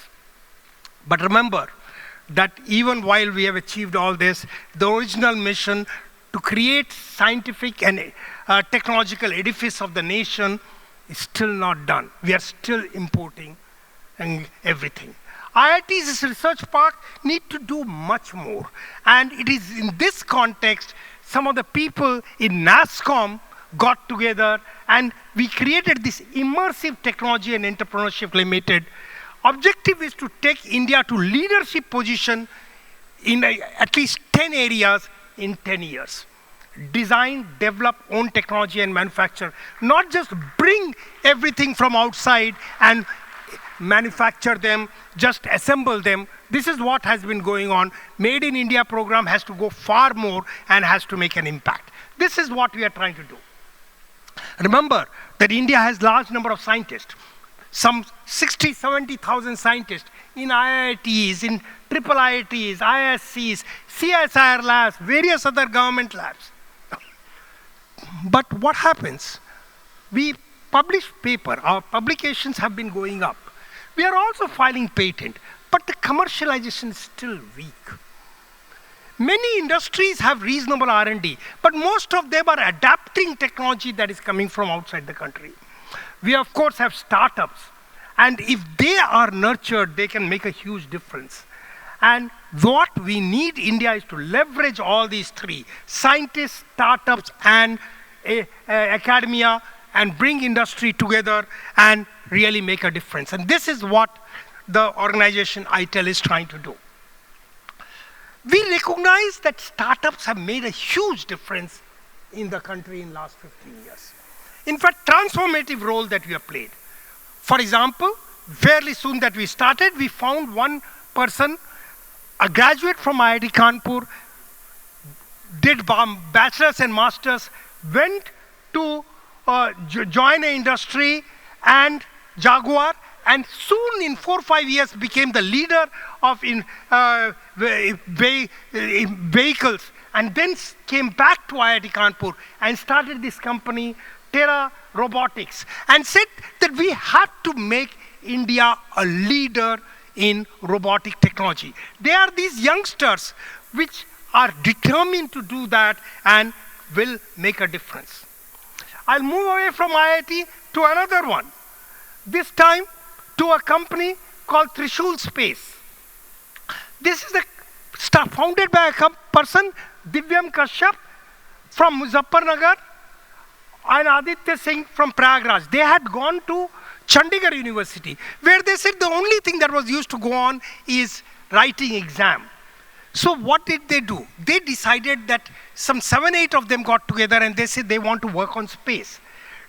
But remember that even while we have achieved all this, the original mission to create scientific and technological edifice of the nation is still not done. We are still importing and everything. IIT's Research Park need to do much more. And it is in this context, some of the people in NASSCOM got together and we created this Immersive Technology and Entrepreneurship Limited. Objective is to take India to leadership position in at least 10 areas in 10 years. Design, develop, own technology and manufacture. Not just bring everything from outside and manufacture them, just assemble them. This is what has been going on. Made in India program has to go far more and has to make an impact. This is what we are trying to do. Remember that India has large number of scientists. Some 60, 70,000 scientists in IITs, in triple IITs, ISCs, CSIR labs, various other government labs. But what happens? We publish paper, our publications have been going up. We are also filing patent, but the commercialization is still weak. Many industries have reasonable R&D, but most of them are adapting technology that is coming from outside the country. We of course have startups, and if they are nurtured, they can make a huge difference. And what we need India is to leverage all these three: scientists, startups, and academia, and bring industry together and really make a difference. And this is what the organization ITEL is trying to do. We recognize that startups have made a huge difference in the country in the last 15 years. In fact, transformative role that we have played. For example, fairly soon that we started, we found one person, a graduate from IIT Kanpur, did bachelor's and master's, went to join an industry and Jaguar, and soon in 4 or 5 years became the leader of vehicles, and then came back to IIT Kanpur and started this company, Terra Robotics, and said that we have to make India a leader in robotic technology. They are these youngsters which are determined to do that and will make a difference. I'll move away from IIT to another one. This time to a company called Trishul Space. This is founded by a person, Divyam Kashyap from Muzaffarnagar and Aditya Singh from Prayagraj. They had gone to Chandigarh University, where they said the only thing that was used to go on is writing exam. So what did they do? They decided that some 7, 8 of them got together and they said they want to work on space.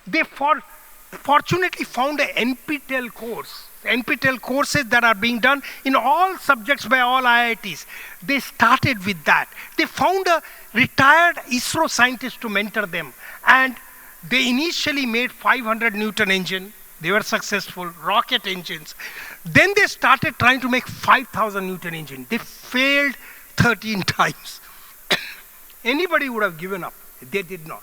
They fortunately found an NPTEL course. NPTEL courses that are being done in all subjects by all IITs. They started with that. They found a retired ISRO scientist to mentor them. And they initially made 500 Newton engine. They were successful, rocket engines. Then they started trying to make 5,000 Newton engine. They failed 13 times. Anybody would have given up. They did not.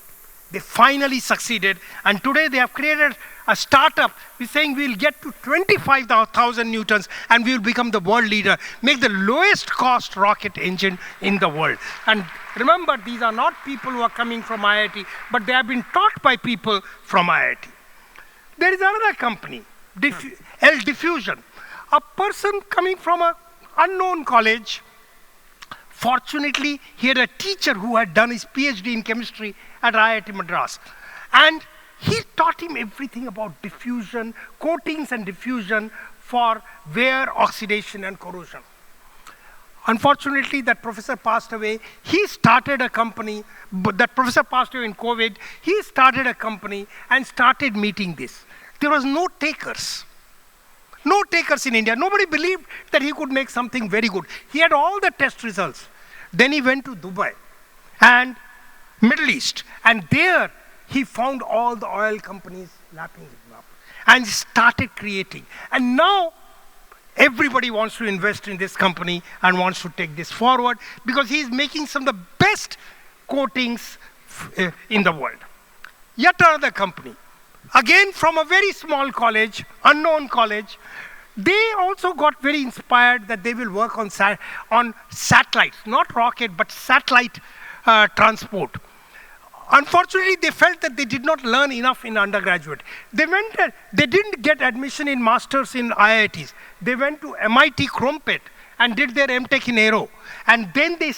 They finally succeeded, and today they have created a startup. We're saying we'll get to 25,000 newtons and we will become the world leader, make the lowest cost rocket engine in the world. And remember, these are not people who are coming from IIT, but they have been taught by people from IIT. There is another company, L Diffusion, a person coming from an unknown college. Fortunately, he had a teacher who had done his PhD in chemistry at IIT Madras. And he taught him everything about diffusion, coatings and diffusion for wear, oxidation, and corrosion. Unfortunately, that professor passed away. He started a company, but that professor passed away in COVID. He started a company and started meeting this. There was no takers. No takers in India. Nobody believed that he could make something very good. He had all the test results. Then he went to Dubai and Middle East. And there he found all the oil companies lapping him up and started creating. And now everybody wants to invest in this company and wants to take this forward because he's making some of the best coatings in the world. Yet another company, again from a very small college, unknown college, they also got very inspired that they will work on satellites, not rocket, but satellite transport. Unfortunately, they felt that they did not learn enough in undergraduate. They didn't get admission in masters in IITs. They went to MIT Crumpet and did their MTech in Aero. And then they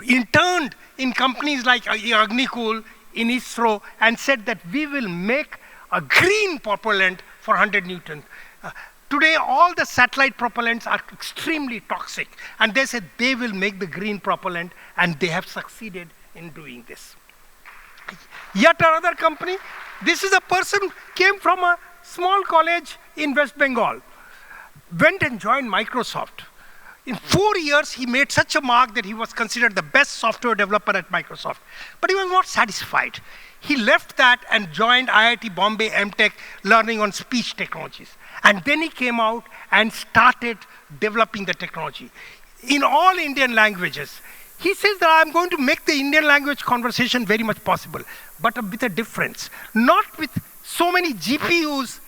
interned in companies like Agnikul, in ISRO, and said that we will make a green propellant for 100 Newton. Today, all the satellite propellants are extremely toxic. And they said they will make the green propellant, and they have succeeded in doing this. Yet another company, this is a person came from a small college in West Bengal, went and joined Microsoft. In 4 years, he made such a mark that he was considered the best software developer at Microsoft. But he was not satisfied. He left that and joined IIT Bombay MTech, learning on speech technologies. And then he came out and started developing the technology in all Indian languages. He says that I'm going to make the Indian language conversation very much possible, but with a difference. Not with so many GPUs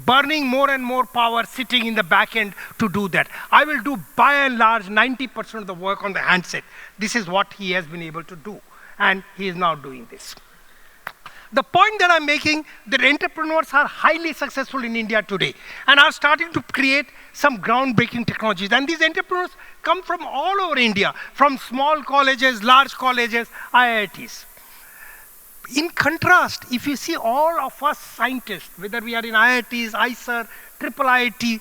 burning more and more power sitting in the back end to do that. I will do, by and large, 90% of the work on the handset. This is what he has been able to do, and he is now doing this. The point that I'm making, that entrepreneurs are highly successful in India today and are starting to create some groundbreaking technologies. And these entrepreneurs come from all over India, from small colleges, large colleges, IITs. In contrast, if you see all of us scientists, whether we are in IITs, IISER, IIIT,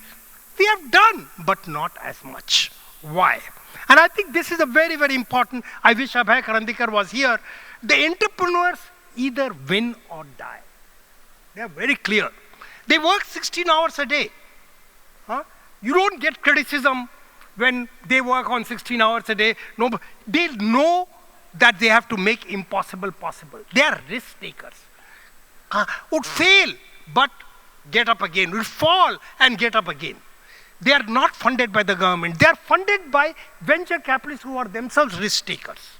we have done, but not as much. Why? And I think this is a very, very important, I wish Abhay Karandikar was here. The entrepreneurs either win or die. They are very clear. They work 16 hours a day. You don't get criticism when they work on 16 hours a day. No, they know that they have to make impossible possible. They are risk takers. Would fail, but get up again. Will fall and get up again. They are not funded by the government. They are funded by venture capitalists who are themselves risk takers.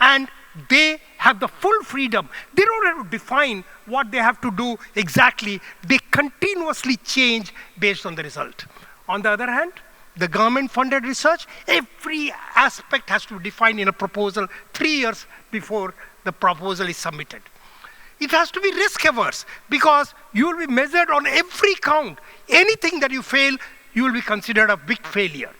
And they have the full freedom. They don't have to define what they have to do exactly. They continuously change based on the result. On the other hand, the government-funded research, every aspect has to be defined in a proposal 3 years before the proposal is submitted. It has to be risk-averse because you will be measured on every count. Anything that you fail, you will be considered a big failure.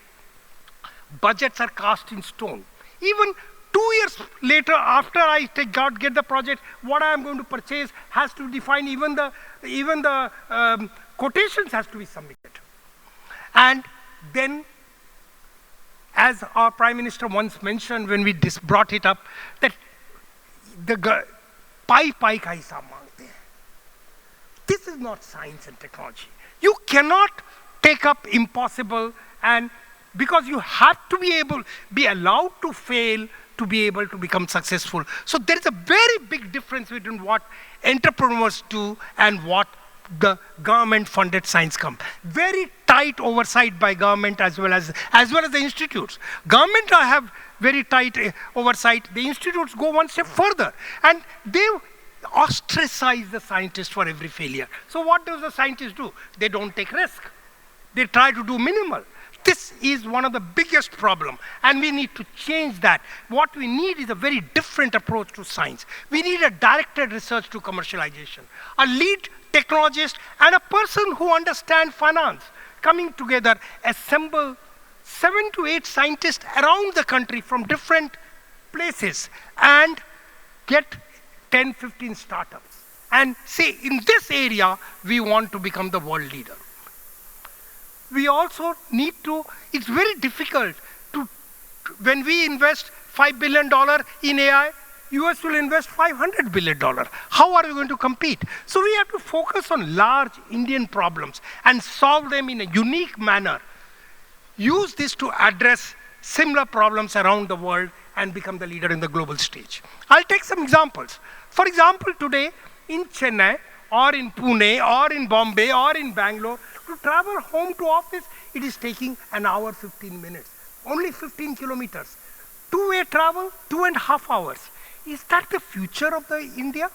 Budgets are cast in stone. Even 2 years later, after I get the project, what I am going to purchase has to define, even the quotations has to be submitted. And then, as our Prime Minister once mentioned when we brought it up, that the pai ka hisab mangte hain. This is not science and technology. You cannot take up impossible, and because you have to be allowed to fail to be able to become successful. So there is a very big difference between what entrepreneurs do and what the government-funded science come. Very tight oversight by government as well as the institutes. Government have very tight oversight. The institutes go one step further, and they ostracize the scientist for every failure. So what does the scientist do? They don't take risk. They try to do minimal. This is one of the biggest problem, and we need to change that. What we need is a very different approach to science. We need a directed research to commercialization, a lead technologist and a person who understands finance coming together, assemble 7 to 8 scientists around the country from different places and get 10, 15 startups and say, in this area, we want to become the world leader. We also need to, it's very difficult to, when we invest $5 billion in AI, US will invest $500 billion. How are we going to compete? So we have to focus on large Indian problems and solve them in a unique manner. Use this to address similar problems around the world and become the leader in the global stage. I'll take some examples. For example, today in Chennai, or in Pune, or in Bombay, or in Bangalore, to travel home to office, it is taking an hour, 15 minutes. Only 15 kilometers. Two-way travel, 2.5 hours. Is that the future of the India?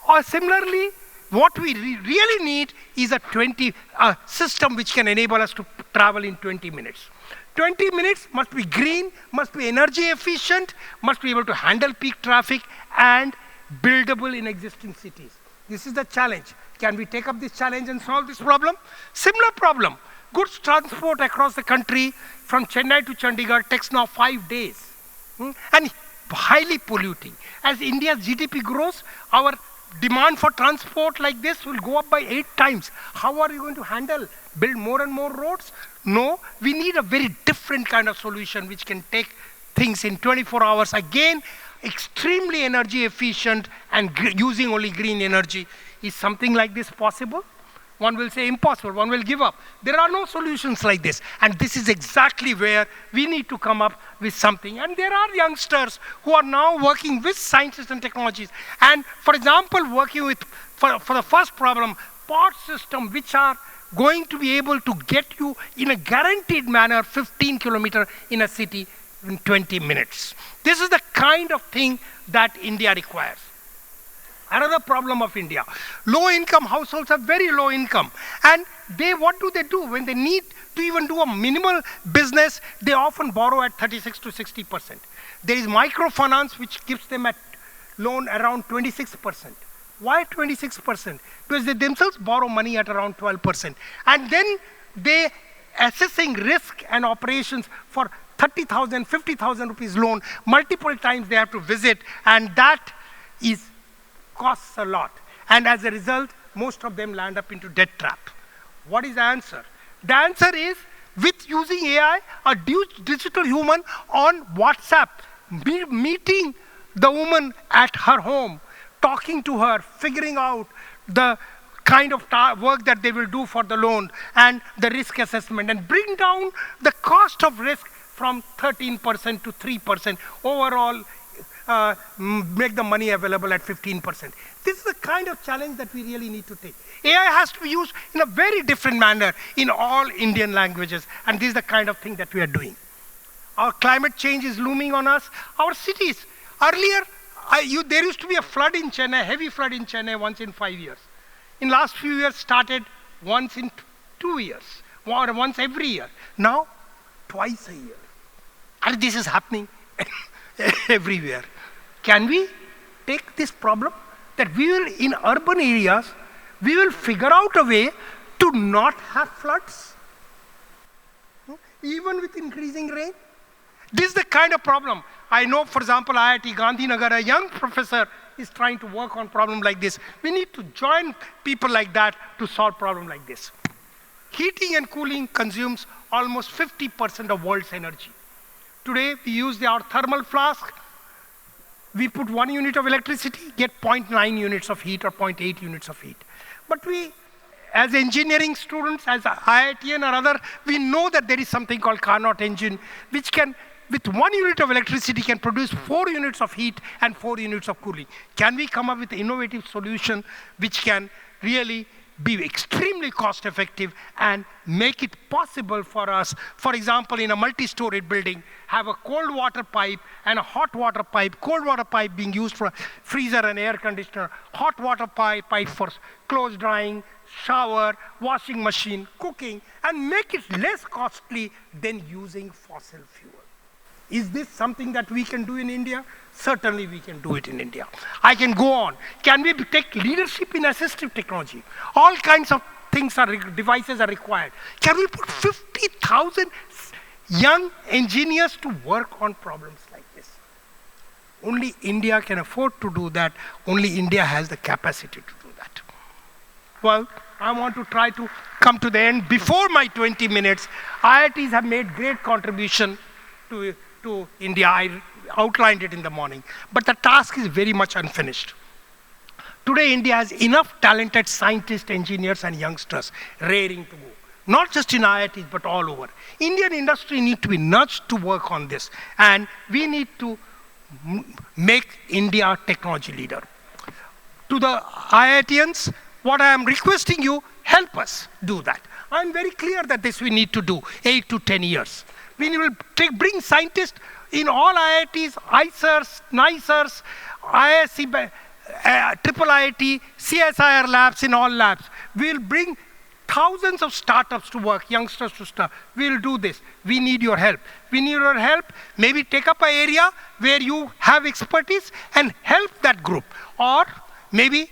Or similarly, what we really need is a system which can enable us to travel in 20 minutes. 20 minutes must be green, must be energy efficient, must be able to handle peak traffic, and buildable in existing cities. This is the challenge. Can we take up this challenge and solve this problem? Similar problem. Goods transport across the country from Chennai to Chandigarh takes now 5 days. And highly polluting. As India's GDP grows, our demand for transport like this will go up by 8 times. How are you going to handle? Build more and more roads? No, we need a very different kind of solution which can take things in 24 hours. Again, extremely energy efficient and using only green energy. Is something like this possible? One will say impossible, one will give up. There are no solutions like this. And this is exactly where we need to come up with something. And there are youngsters who are now working with sciences and technologies. And for example, working with, for the first problem, pod system which are going to be able to get you in a guaranteed manner 15 kilometers in a city in 20 minutes. This is the kind of thing that India requires. Another problem of India, low-income households are very low income. And what do they do? When they need to even do a minimal business, they often borrow at 36 to 60%. There is microfinance which gives them a loan around 26%. Why 26%? Because they themselves borrow money at around 12%. And then they assessing risk and operations for 30,000, 50,000 rupees loan. Multiple times they have to visit, and that costs a lot. And as a result, most of them land up into debt trap. What is the answer? The answer is, with using AI, a digital human on WhatsApp, meeting the woman at her home, talking to her, figuring out the kind of work that they will do for the loan and the risk assessment, and bring down the cost of risk from 13% to 3%. Overall, make the money available at 15%. This is the kind of challenge that we really need to take. AI has to be used in a very different manner in all Indian languages, and this is the kind of thing that we are doing. Our climate change is looming on us. Our cities, earlier, there used to be a flood in Chennai, heavy flood in Chennai once in 5 years. In last few years, started once in 2 years, or once every year. Now, twice a year. And this is happening everywhere. Can we take this problem that we will, in urban areas, we will figure out a way to not have floods, even with increasing rain? This is the kind of problem. I know, for example, IIT Gandhinagar, a young professor is trying to work on problem like this. We need to join people like that to solve problem like this. Heating and cooling consumes almost 50% of world's energy. Today, we use our thermal flask. We put 1 unit of electricity, get 0.9 units of heat or 0.8 units of heat. But we, as engineering students, as IITian or other, we know that there is something called Carnot engine, which can, with 1 unit of electricity, can produce 4 units of heat and 4 units of cooling. Can we come up with an innovative solution which can really be extremely cost effective and make it possible for us, for example, in a multi-storied building, have a cold water pipe and a hot water pipe, cold water pipe being used for freezer and air conditioner, hot water pipe for clothes drying, shower, washing machine, cooking, and make it less costly than using fossil fuel. Is this something that we can do in India? Certainly we can do it in India. I can go on. Can we take leadership in assistive technology? All kinds of things devices are required. Can we put 50,000 young engineers to work on problems like this? Only India can afford to do that. Only India has the capacity to do that. Well, I want to try to come to the end. Before my 20 minutes, IITs have made great contribution to India. I outlined it in the morning. But the task is very much unfinished. Today, India has enough talented scientists, engineers, and youngsters raring to go. Not just in IITs, but all over. Indian industry needs to be nudged to work on this. And we need to make India a technology leader. To the IITians, what I am requesting you, help us do that. I'm very clear that this we need to do, 8 to 10 years. We will bring scientists in all IITs, ICERs, NICERs, ISC, Triple IIT, CSIR labs in all labs. We'll bring thousands of startups to work, youngsters to start. We'll do this. We need your help. We need your help. Maybe take up an area where you have expertise and help that group. Or maybe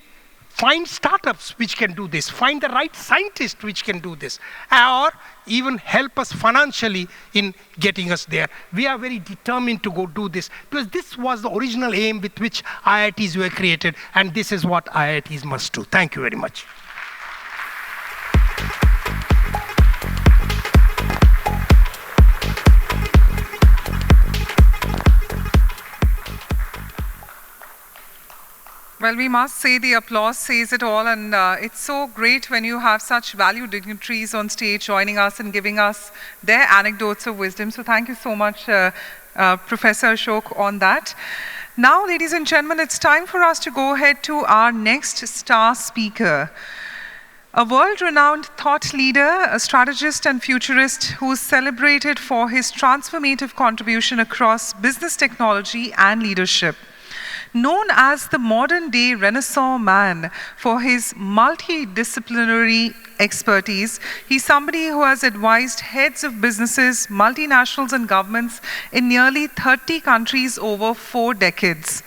find startups which can do this. Find the right scientists which can do this. Or even help us financially in getting us there. We are very determined to go do this because this was the original aim with which IITs were created, and this is what IITs must do. Thank you very much. Well, we must say the applause says it all, and it's so great when you have such valued dignitaries on stage joining us and giving us their anecdotes of wisdom. So thank you so much, Professor Ashok, on that. Now, ladies and gentlemen, it's time for us to go ahead to our next star speaker. A world-renowned thought leader, a strategist and futurist who is celebrated for his transformative contribution across business technology and leadership. Known as the modern-day Renaissance man for his multidisciplinary expertise, he's somebody who has advised heads of businesses, multinationals and governments in nearly 30 countries over 4 decades.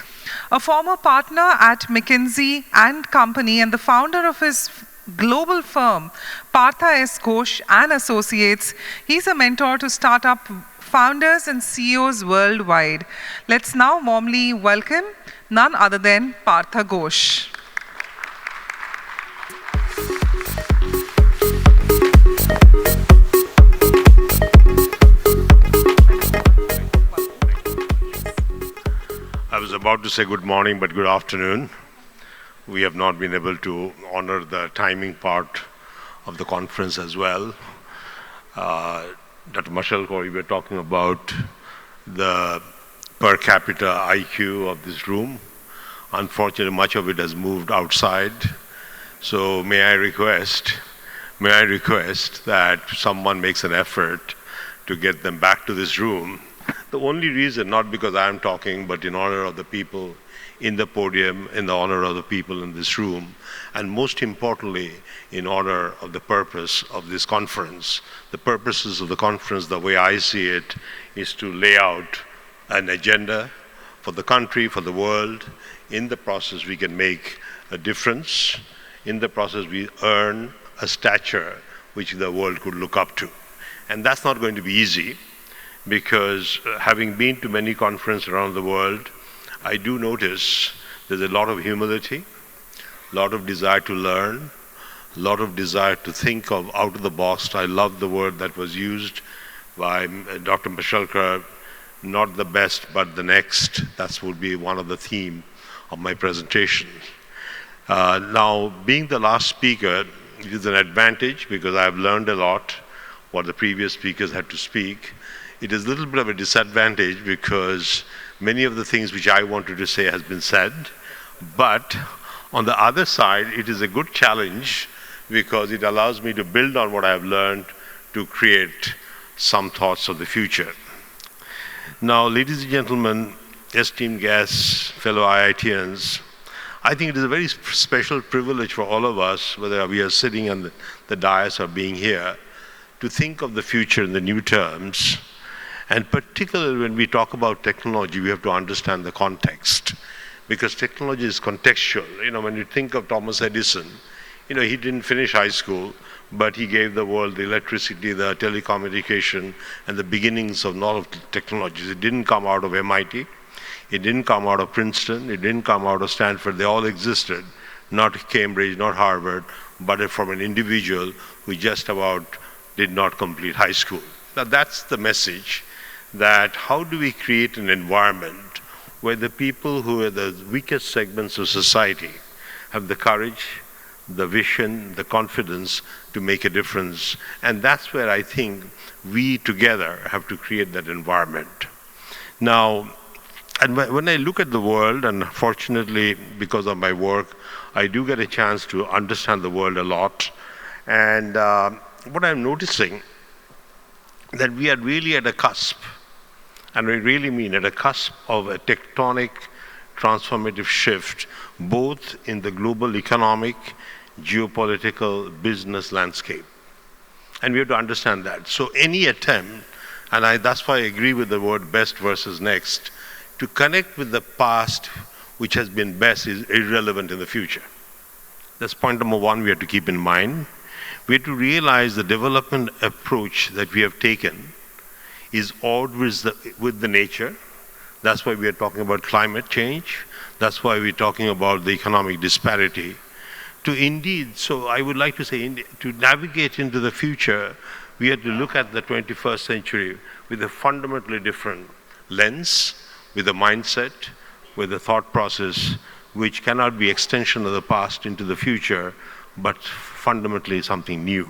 A former partner at McKinsey and Company and the founder of his global firm, Partha S. Ghosh and Associates, he's a mentor to startup founders and CEOs worldwide. Let's now warmly welcome none other than Partha Ghosh. I was about to say good morning, but good afternoon. We have not been able to honor the timing part of the conference as well. Dr. Mashalkar, we were talking about the per capita IQ of this room. Unfortunately, much of it has moved outside. So may I request that someone makes an effort to get them back to this room. The only reason, not because I am talking, but in honor of the people in the podium, in the honor of the people in this room, and most importantly, in honor of the purpose of this conference. The purposes of the conference, the way I see it, is to lay out an agenda for the country, for the world. In the process, we can make a difference. In the process, we earn a stature which the world could look up to. And that's not going to be easy, because having been to many conferences around the world, I do notice there's a lot of humility, a lot of desire to learn, a lot of desire to think of out of the box. I love the word that was used by Dr. Mashalkar, not the best, but the next. That would be one of the theme of my presentation. Now, being the last speaker, it is an advantage because I've learned a lot what the previous speakers had to speak. It is a little bit of a disadvantage because many of the things which I wanted to say has been said, but on the other side, it is a good challenge because it allows me to build on what I've learned to create some thoughts of the future. Now, ladies and gentlemen, esteemed guests, fellow IITians, I think it is a very special privilege for all of us, whether we are sitting on the dais or being here, to think of the future in the new terms. And particularly when we talk about technology, we have to understand the context, because technology is contextual. When you think of Thomas Edison, he didn't finish high school, but he gave the world the electricity, the telecommunication, and the beginnings of all of technologies. It didn't come out of MIT. It didn't come out of Princeton. It didn't come out of Stanford. They all existed, not Cambridge, not Harvard, but from an individual who just about did not complete high school. Now that's the message, that how do we create an environment where the people who are the weakest segments of society have the courage, the vision, the confidence to make a difference. And that's where I think we together have to create that environment. Now, and when I look at the world, and fortunately because of my work, I do get a chance to understand the world a lot. And what I'm noticing, that we are really at a cusp, and we really mean at a cusp of a tectonic transformative shift, both in the global economic, geopolitical, business landscape. And we have to understand that. So any attempt, and that's why I agree with the word best versus next, to connect with the past, which has been best, is irrelevant in the future. That's point number one we have to keep in mind. We have to realize the development approach that we have taken is always with the nature. That's why we are talking about climate change. That's why we're talking about the economic disparity. So I would like to say, to navigate into the future, we have to look at the 21st century with a fundamentally different lens, with a mindset, with a thought process, which cannot be extension of the past into the future, but fundamentally something new.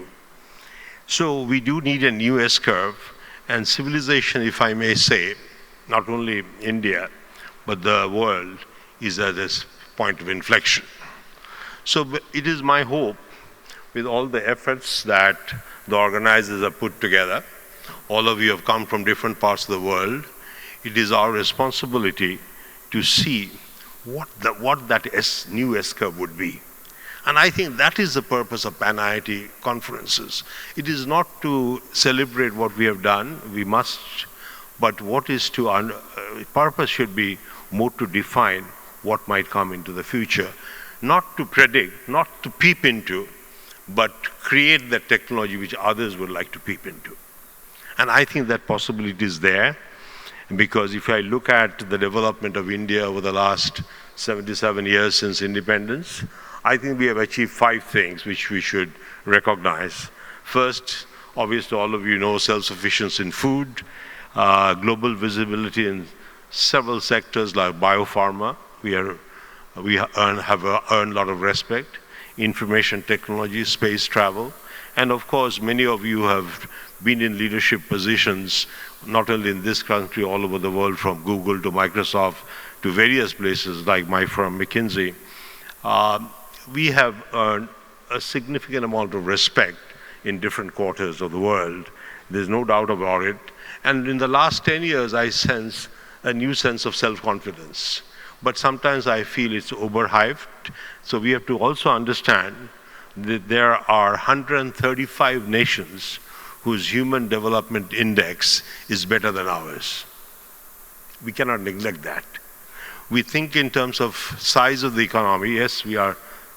So we do need a new S-curve, and civilization, if I may say, not only India, but the world, is at this point of inflection. So it is my hope, with all the efforts that the organizers have put together, all of you have come from different parts of the world, it is our responsibility to see what that new S-curve would be. And I think that is the purpose of Pan-IIT conferences. It is not to celebrate what we have done, we must, but what is to, purpose should be more to define what might come into the future. Not to predict, not to peep into, but create the technology which others would like to peep into. And I think that possibility is there, because if I look at the development of India over the last 77 years since independence, I think we have achieved 5 things which we should recognize. First, obviously all of you know, self-sufficiency in food, global visibility in several sectors like biopharma. We have earned a lot of respect, information technology, space travel, and of course many of you have been in leadership positions, not only in this country, all over the world, from Google to Microsoft to various places like my firm McKinsey. We have earned a significant amount of respect in different quarters of the world. There's no doubt about it. And in the last 10 years, I sense a new sense of self-confidence. But sometimes I feel it's overhyped. So we have to also understand that there are 135 nations whose human development index is better than ours. We cannot neglect that. We think in terms of size of the economy. Yes, we are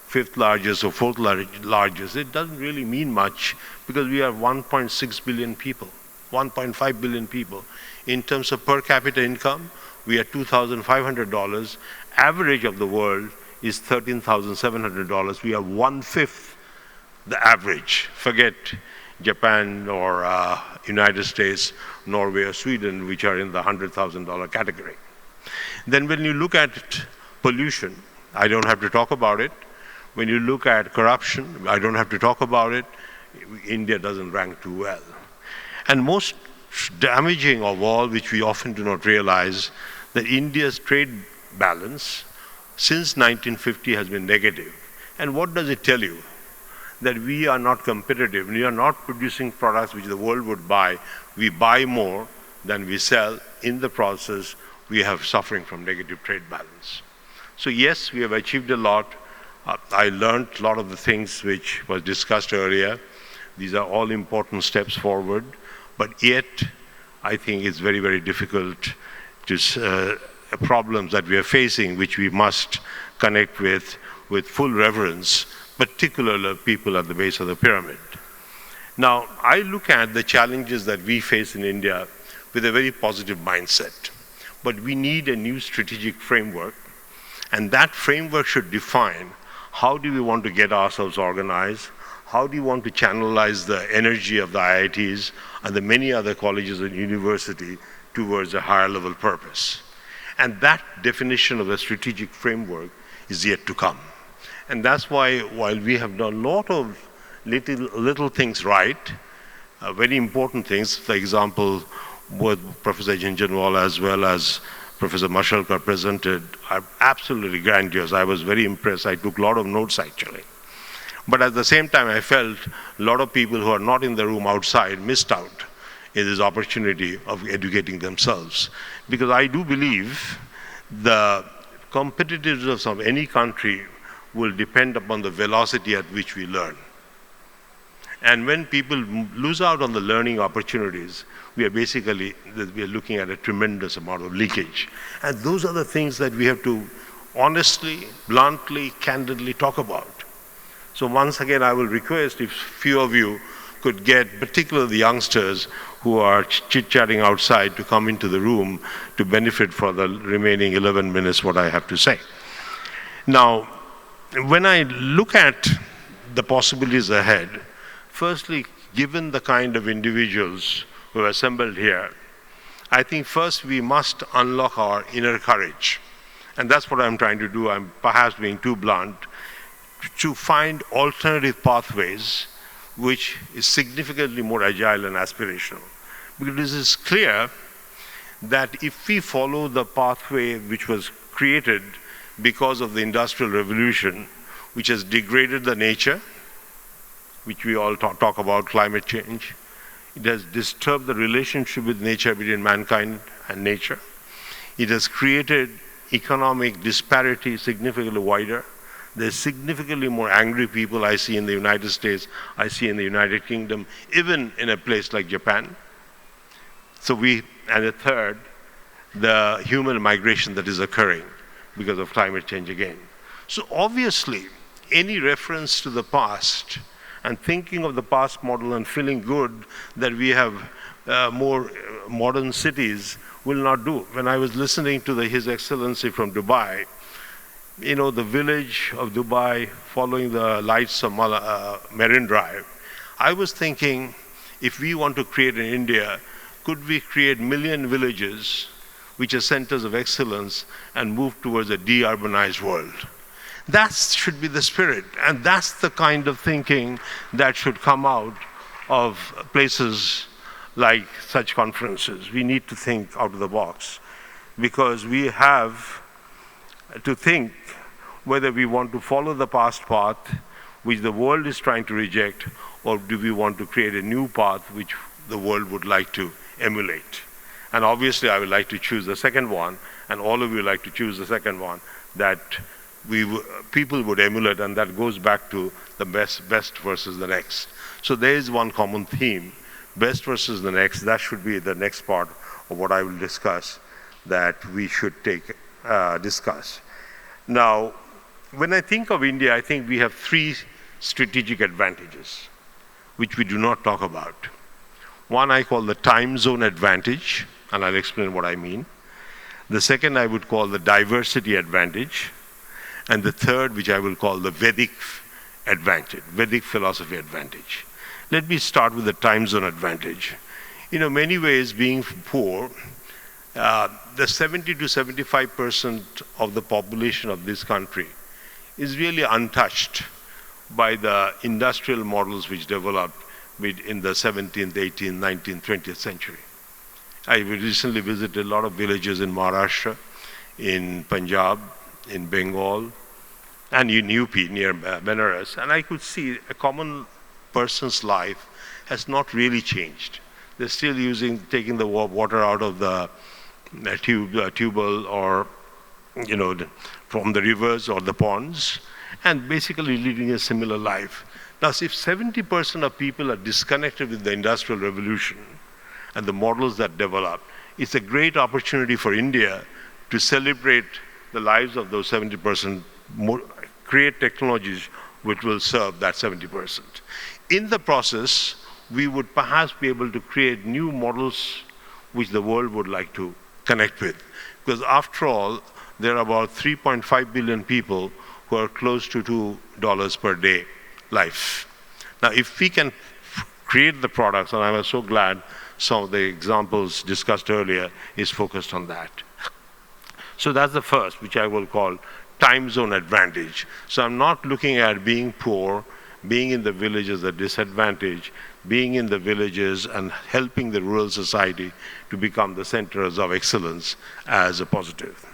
5th largest or 4th largest. It doesn't really mean much, because we are 1.6 billion people, 1.5 billion people. In terms of per capita income, we are $2,500. Average of the world is $13,700. We are 1/5 the average. Forget Japan or United States, Norway or Sweden, which are in the $100,000 category. Then when you look at pollution, I don't have to talk about it. When you look at corruption, I don't have to talk about it. India doesn't rank too well. And most damaging of all, which we often do not realize, that India's trade balance since 1950 has been negative. And what does it tell you? that we are not competitive. We are not producing products which the world would buy. We buy more than we sell. In the process, we have suffering from negative trade balance. So yes, we have achieved a lot. I learned a lot of the things which was discussed earlier. These are all important steps forward, but yet I think it's very, very difficult to problems that we are facing, which we must connect with full reverence, particularly people at the base of the pyramid. Now, I look at the challenges that we face in India with a very positive mindset, but we need a new strategic framework, and that framework should define how do we want to get ourselves organized, how do you want to channelize the energy of the IITs and the many other colleges and universities towards a higher level purpose. And that definition of a strategic framework is yet to come. And that's why, while we have done a lot of little things right, very important things, for example, what Professor Jhunjhunwala as well as Professor Mashalkar presented are absolutely grandiose. I was very impressed. I took a lot of notes actually. But at the same time, I felt a lot of people who are not in the room outside missed out in this opportunity of educating themselves. Because I do believe the competitiveness of any country will depend upon the velocity at which we learn. And when people lose out on the learning opportunities, we are looking at a tremendous amount of leakage. And those are the things that we have to honestly, bluntly, candidly talk about. So once again, I will request if few of you could get, particularly the youngsters who are chit-chatting outside, to come into the room to benefit for the remaining 11 minutes what I have to say. Now, when I look at the possibilities ahead, firstly, given the kind of individuals who are assembled here, I think first we must unlock our inner courage. And that's what I'm trying to do. I'm perhaps being too blunt, to find alternative pathways which is significantly more agile and aspirational. Because it is clear that if we follow the pathway which was created because of the Industrial Revolution, which has degraded the nature, which we all talk about, climate change, it has disturbed the relationship with nature between mankind and nature. It has created economic disparity significantly wider. There's significantly more angry people I see in the United States, I see in the United Kingdom, even in a place like Japan. And the third, the human migration that is occurring because of climate change again. So obviously, any reference to the past and thinking of the past model and feeling good that we have more modern cities will not do. When I was listening to His Excellency from Dubai, you know, the village of Dubai following the lights of Marine Drive, I was thinking, if we want to create in India, could we create million villages which are centers of excellence and move towards a de-urbanized world? That should be the spirit, and that's the kind of thinking that should come out of places like such conferences. We need to think out of the box, because we have to think whether we want to follow the past path which the world is trying to reject, or do we want to create a new path which the world would like to emulate. And obviously I would like to choose the second one, and all of you like to choose the second one, that people would emulate, and that goes back to the best versus the next. So there is one common theme, best versus the next. That should be the next part of what I will discuss, that we should discuss. Now, when I think of India, I think we have three strategic advantages, which we do not talk about. One I call the time zone advantage, and I'll explain what I mean. The second I would call the diversity advantage. And the third, which I will call the Vedic advantage, Vedic philosophy advantage. Let me start with the time zone advantage. In many ways, being poor, the 70 to 75% of the population of this country is really untouched by the industrial models which developed in the 17th, 18th, 19th, 20th century. I recently visited a lot of villages in Maharashtra, in Punjab, in Bengal, and UP near Benares, and I could see a common person's life has not really changed. They're still taking the water out of the tubal or, from the rivers or the ponds, and basically leading a similar life. Thus, if 70% of people are disconnected with the Industrial Revolution and the models that develop, it's a great opportunity for India to celebrate the lives of those 70%, create technologies which will serve that 70%. In the process, we would perhaps be able to create new models which the world would like to connect with. Because after all, there are about 3.5 billion people who are close to $2 per day life. Now, if we can create the products, and I was so glad some of the examples discussed earlier is focused on that. So that's the first, which I will call time zone advantage. So I'm not looking at being poor, being in the village as a disadvantage, being in the villages and helping the rural society to become the centers of excellence as a positive.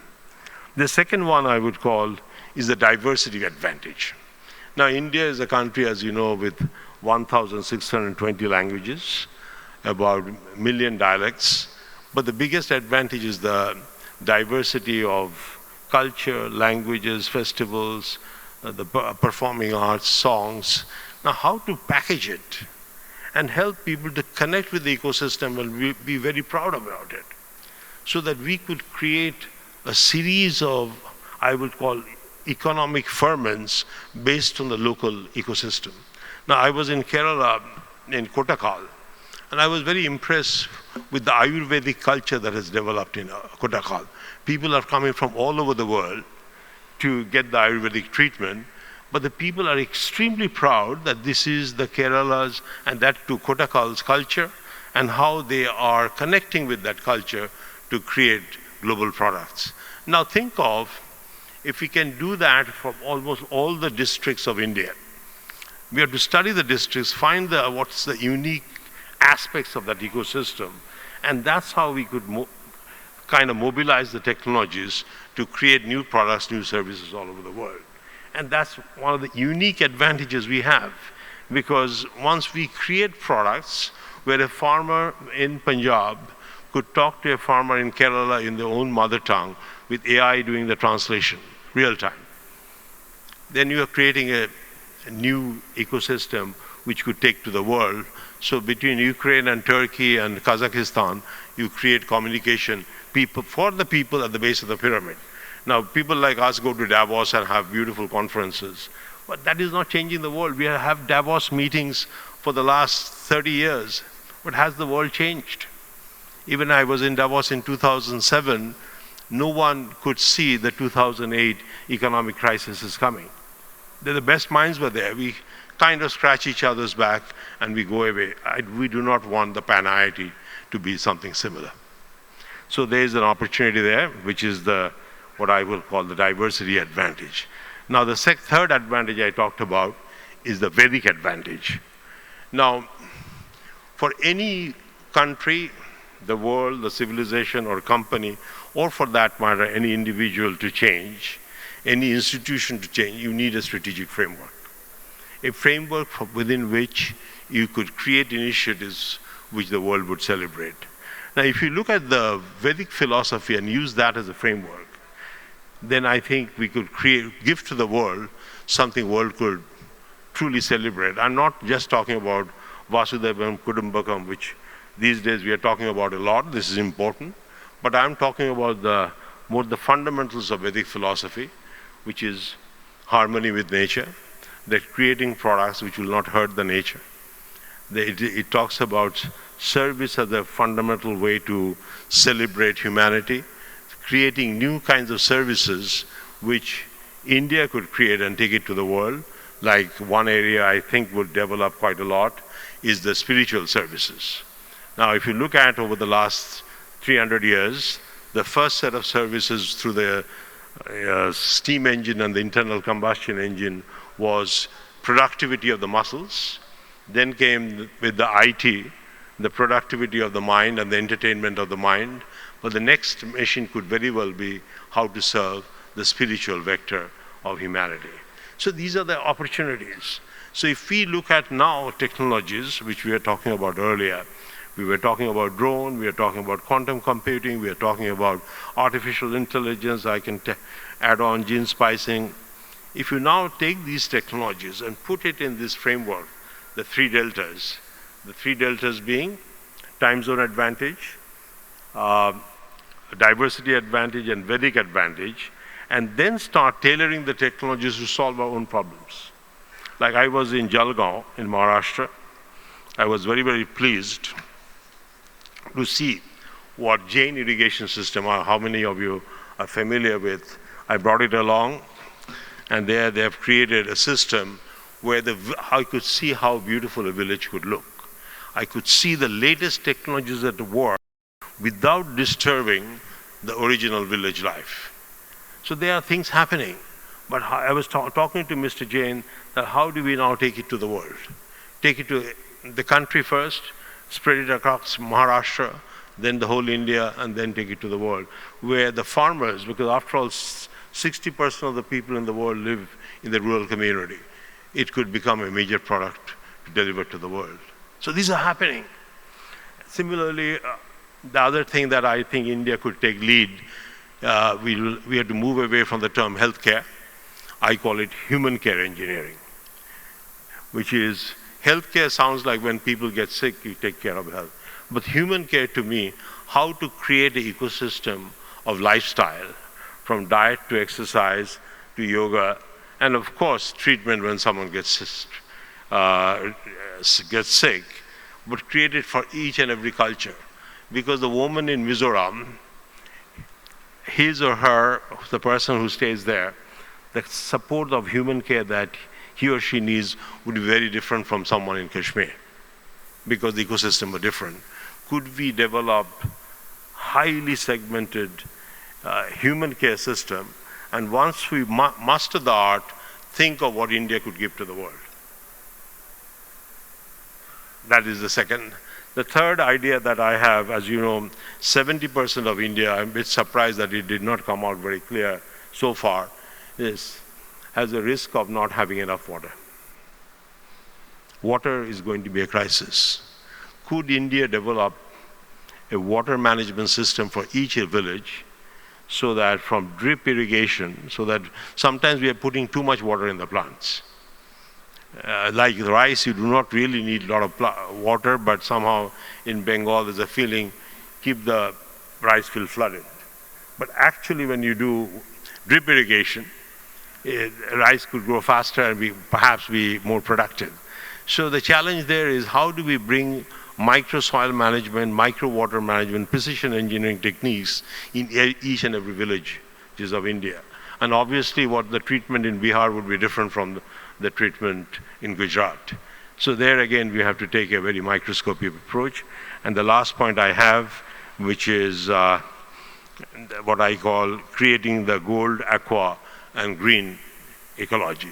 The second one I would call is the diversity advantage. Now, India is a country, as you know, with 1,620 languages, about 1 million dialects, but the biggest advantage is the diversity of culture, languages, festivals, the performing arts, songs. Now, how to package it and help people to connect with the ecosystem and be very proud about it, so that we could create a series of, I would call, economic ferments based on the local ecosystem. Now, I was in Kerala, in Kottakkal, and I was very impressed with the Ayurvedic culture that has developed in Kottakkal. People are coming from all over the world to get the Ayurvedic treatment, but the people are extremely proud that this is the Kerala's and that to Kottakkal's culture, and how they are connecting with that culture to create global products. Now think of if we can do that from almost all the districts of India. We have to study the districts, find what's the unique aspects of that ecosystem, and that's how we could kind of mobilize the technologies to create new products, new services all over the world. And that's one of the unique advantages we have, because once we create products where a farmer in Punjab could talk to a farmer in Kerala in their own mother tongue with AI doing the translation, real time, then you are creating a new ecosystem which could take to the world. So between Ukraine and Turkey and Kazakhstan, you create communication for the people at the base of the pyramid. Now, people like us go to Davos and have beautiful conferences, but that is not changing the world. We have Davos meetings for the last 30 years, but has the world changed? Even I was in Davos in 2007, no one could see the 2008 economic crisis is coming. The best minds were there. We kind of scratch each other's back and we go away. We do not want the Pan-IIT to be something similar. So there is an opportunity there, which is what I will call the diversity advantage. Now, the third advantage I talked about is the Vedic advantage. Now, for any country, the world, the civilization or company, or for that matter, any individual to change, any institution to change, you need a strategic framework. A framework within which you could create initiatives which the world would celebrate. Now, if you look at the Vedic philosophy and use that as a framework, then I think we could give to the world something world could truly celebrate. I'm not just talking about Vasudevam Kudumbakam, which these days we are talking about a lot. This is important. But I'm talking about the fundamentals of Vedic philosophy, which is harmony with nature, that creating products which will not hurt the nature. It talks about service as a fundamental way to celebrate humanity, creating new kinds of services which India could create and take it to the world. Like one area I think will develop quite a lot is the spiritual services. Now, if you look at over the last 300 years, the first set of services through the steam engine and the internal combustion engine was productivity of the muscles. Then came with the IT, the productivity of the mind and the entertainment of the mind. But the next mission could very well be how to serve the spiritual vector of humanity. So these are the opportunities. So if we look at now technologies, which we were talking about earlier, we were talking about drone, we are talking about quantum computing, we are talking about artificial intelligence, I can add on gene splicing. If you now take these technologies and put it in this framework, the three deltas being time zone advantage, diversity advantage, and Vedic advantage, and then start tailoring the technologies to solve our own problems. Like I was in Jalgaon in Maharashtra. I was very, very pleased to see what Jain irrigation system, or how many of you are familiar with. I brought it along, and there they have created a system where I could see how beautiful a village could look. I could see the latest technologies at work without disturbing the original village life. So there are things happening. But I was talking to Mr. Jain that how do we now take it to the world? Take it to the country first, spread it across Maharashtra, then the whole India, and then take it to the world, where the farmers, because after all, 60% of the people in the world live in the rural community, it could become a major product to deliver to the world. So these are happening. Similarly, the other thing that I think India could take lead, we have to move away from the term healthcare. I call it human care engineering, which is healthcare sounds like when people get sick, you take care of health. But human care to me, how to create an ecosystem of lifestyle, from diet to exercise to yoga, and of course treatment when someone gets sick, but create it for each and every culture. Because the woman in Mizoram, his or her, the person who stays there, the support of human care that he or she needs would be very different from someone in Kashmir, because the ecosystem are different. Could we develop highly segmented human care system, and once we master the art, think of what India could give to the world? That is the second. The third idea that I have, as you know, 70% of India, I'm a bit surprised that it did not come out very clear so far, has a risk of not having enough water. Water is going to be a crisis. Could India develop a water management system for each village, so that from drip irrigation, so that sometimes we are putting too much water in the plants. Like rice, you do not really need a lot of water, but somehow in Bengal there's a feeling, keep the rice field flooded. But actually when you do drip irrigation, rice could grow faster and perhaps be more productive. So the challenge there is, how do we bring micro soil management, micro water management, precision engineering techniques in each and every village of India? And obviously what the treatment in Bihar would be different from the treatment in Gujarat. So there again we have to take a very microscopic approach. And the last point I have, which is what I call creating the gold, aqua, and green ecology.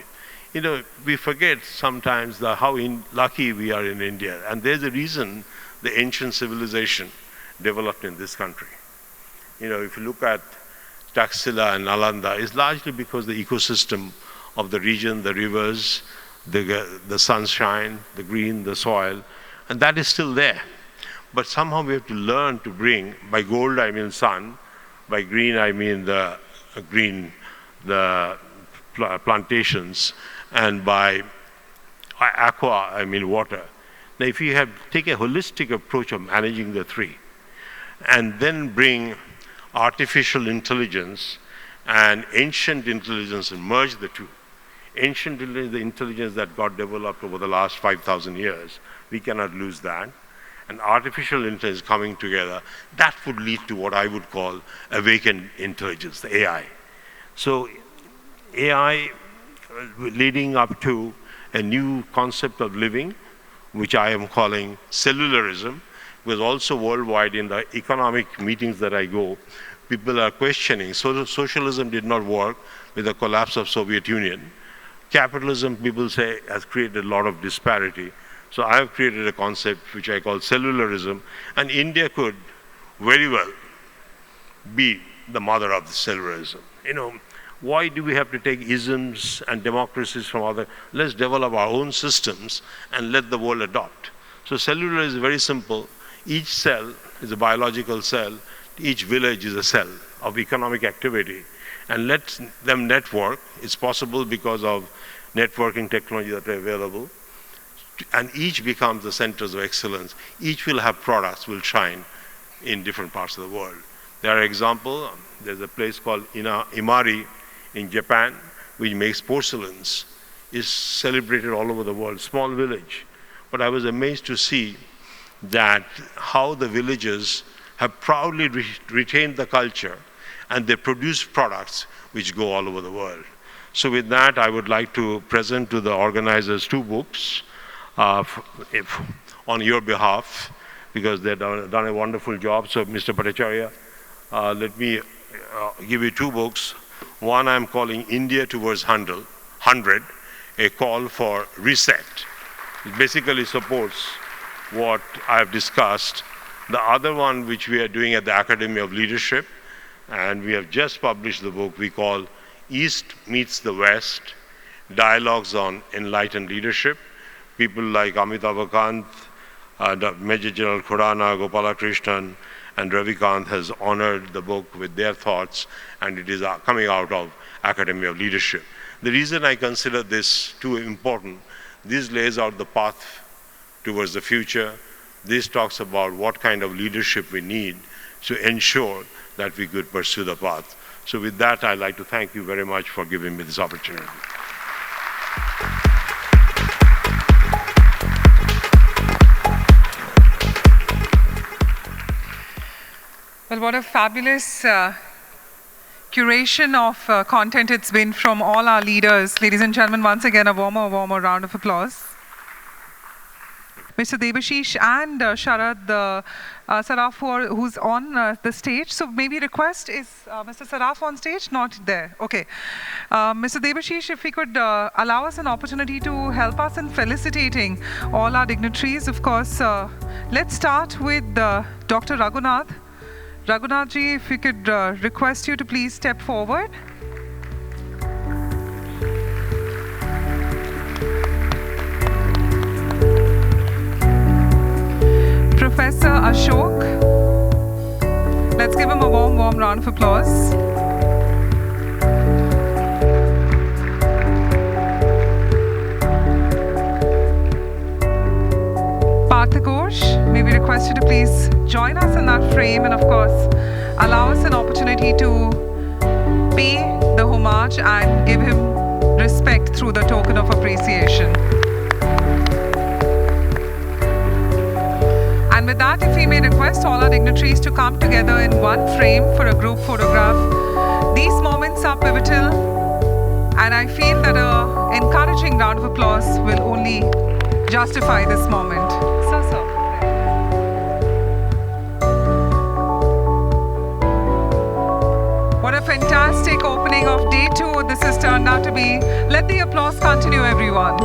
You know, we forget sometimes how lucky we are in India, and there's a reason the ancient civilization developed in this country. You know, if you look at Taxila and Nalanda, it's largely because the ecosystem of the region, the rivers, the sunshine, the green, the soil, and that is still there. But somehow we have to learn to bring, by gold I mean sun, by green I mean the plantations, and by aqua I mean water. Now if you take a holistic approach of managing the three, and then bring artificial intelligence and ancient intelligence and merge the two. Ancient intelligence, the intelligence that got developed over the last 5,000 years, we cannot lose that. And artificial intelligence coming together, that would lead to what I would call awakened intelligence, the AI. So AI leading up to a new concept of living, which I am calling cellularism, because also worldwide in the economic meetings that I go, people are questioning. So socialism did not work with the collapse of Soviet Union. Capitalism, people say, has created a lot of disparity. So I have created a concept which I call cellularism, and India could very well be the mother of the cellularism. You know, Why do we have to take isms and democracies from other? Let's develop our own systems and let the world adopt. So cellular is very simple. Each cell is a biological cell. Each village is a cell of economic activity. And let them network. It's possible because of networking technology that are available. And each becomes the centers of excellence. Each will have products, will shine in different parts of the world. There are examples. There's a place called Imari in Japan, which makes porcelains. It's celebrated all over the world, small village. But I was amazed to see that how the villagers have proudly retained the culture, and they produce products which go all over the world. So with that, I would like to present to the organizers 2 books on your behalf, because they've done a wonderful job. So Mr. Bhattacharya, let me give you 2 books. One I'm calling India Towards 100, a call for reset. It basically supports what I've discussed. The other one, which we are doing at the Academy of Leadership, and we have just published the book we call East Meets the West, Dialogues on Enlightened Leadership. People like Amitabh Kant, Major General Khurana, Gopalakrishnan, and Ravikant has honored the book with their thoughts, and it is coming out of Academy of Leadership. The reason I consider this too important, this lays out the path towards the future. This talks about what kind of leadership we need to ensure that we could pursue the path. So with that, I'd like to thank you very much for giving me this opportunity. Well, what a fabulous curation of content it's been from all our leaders. Ladies and gentlemen, once again, a warmer round of applause. Mr. Debashish and Sharad Saraf, who's on the stage. So maybe request, is Mr. Saraf on stage? Not there. Okay. Mr. Debashish, if he could allow us an opportunity to help us in felicitating all our dignitaries. Of course, let's start with Dr. Raghunath. Raghunath ji, if we could request you to please step forward. Professor Ashok. Let's give him a warm round of applause. Parthakosh, may we request you to please join us in that frame and of course allow us an opportunity to pay the homage and give him respect through the token of appreciation. And with that, if we may request all our dignitaries to come together in one frame for a group photograph. These moments are pivotal, and I feel that an encouraging round of applause will only justify this moment. Sir. What a fantastic opening of day 2 this has turned out to be. Let the applause continue, everyone.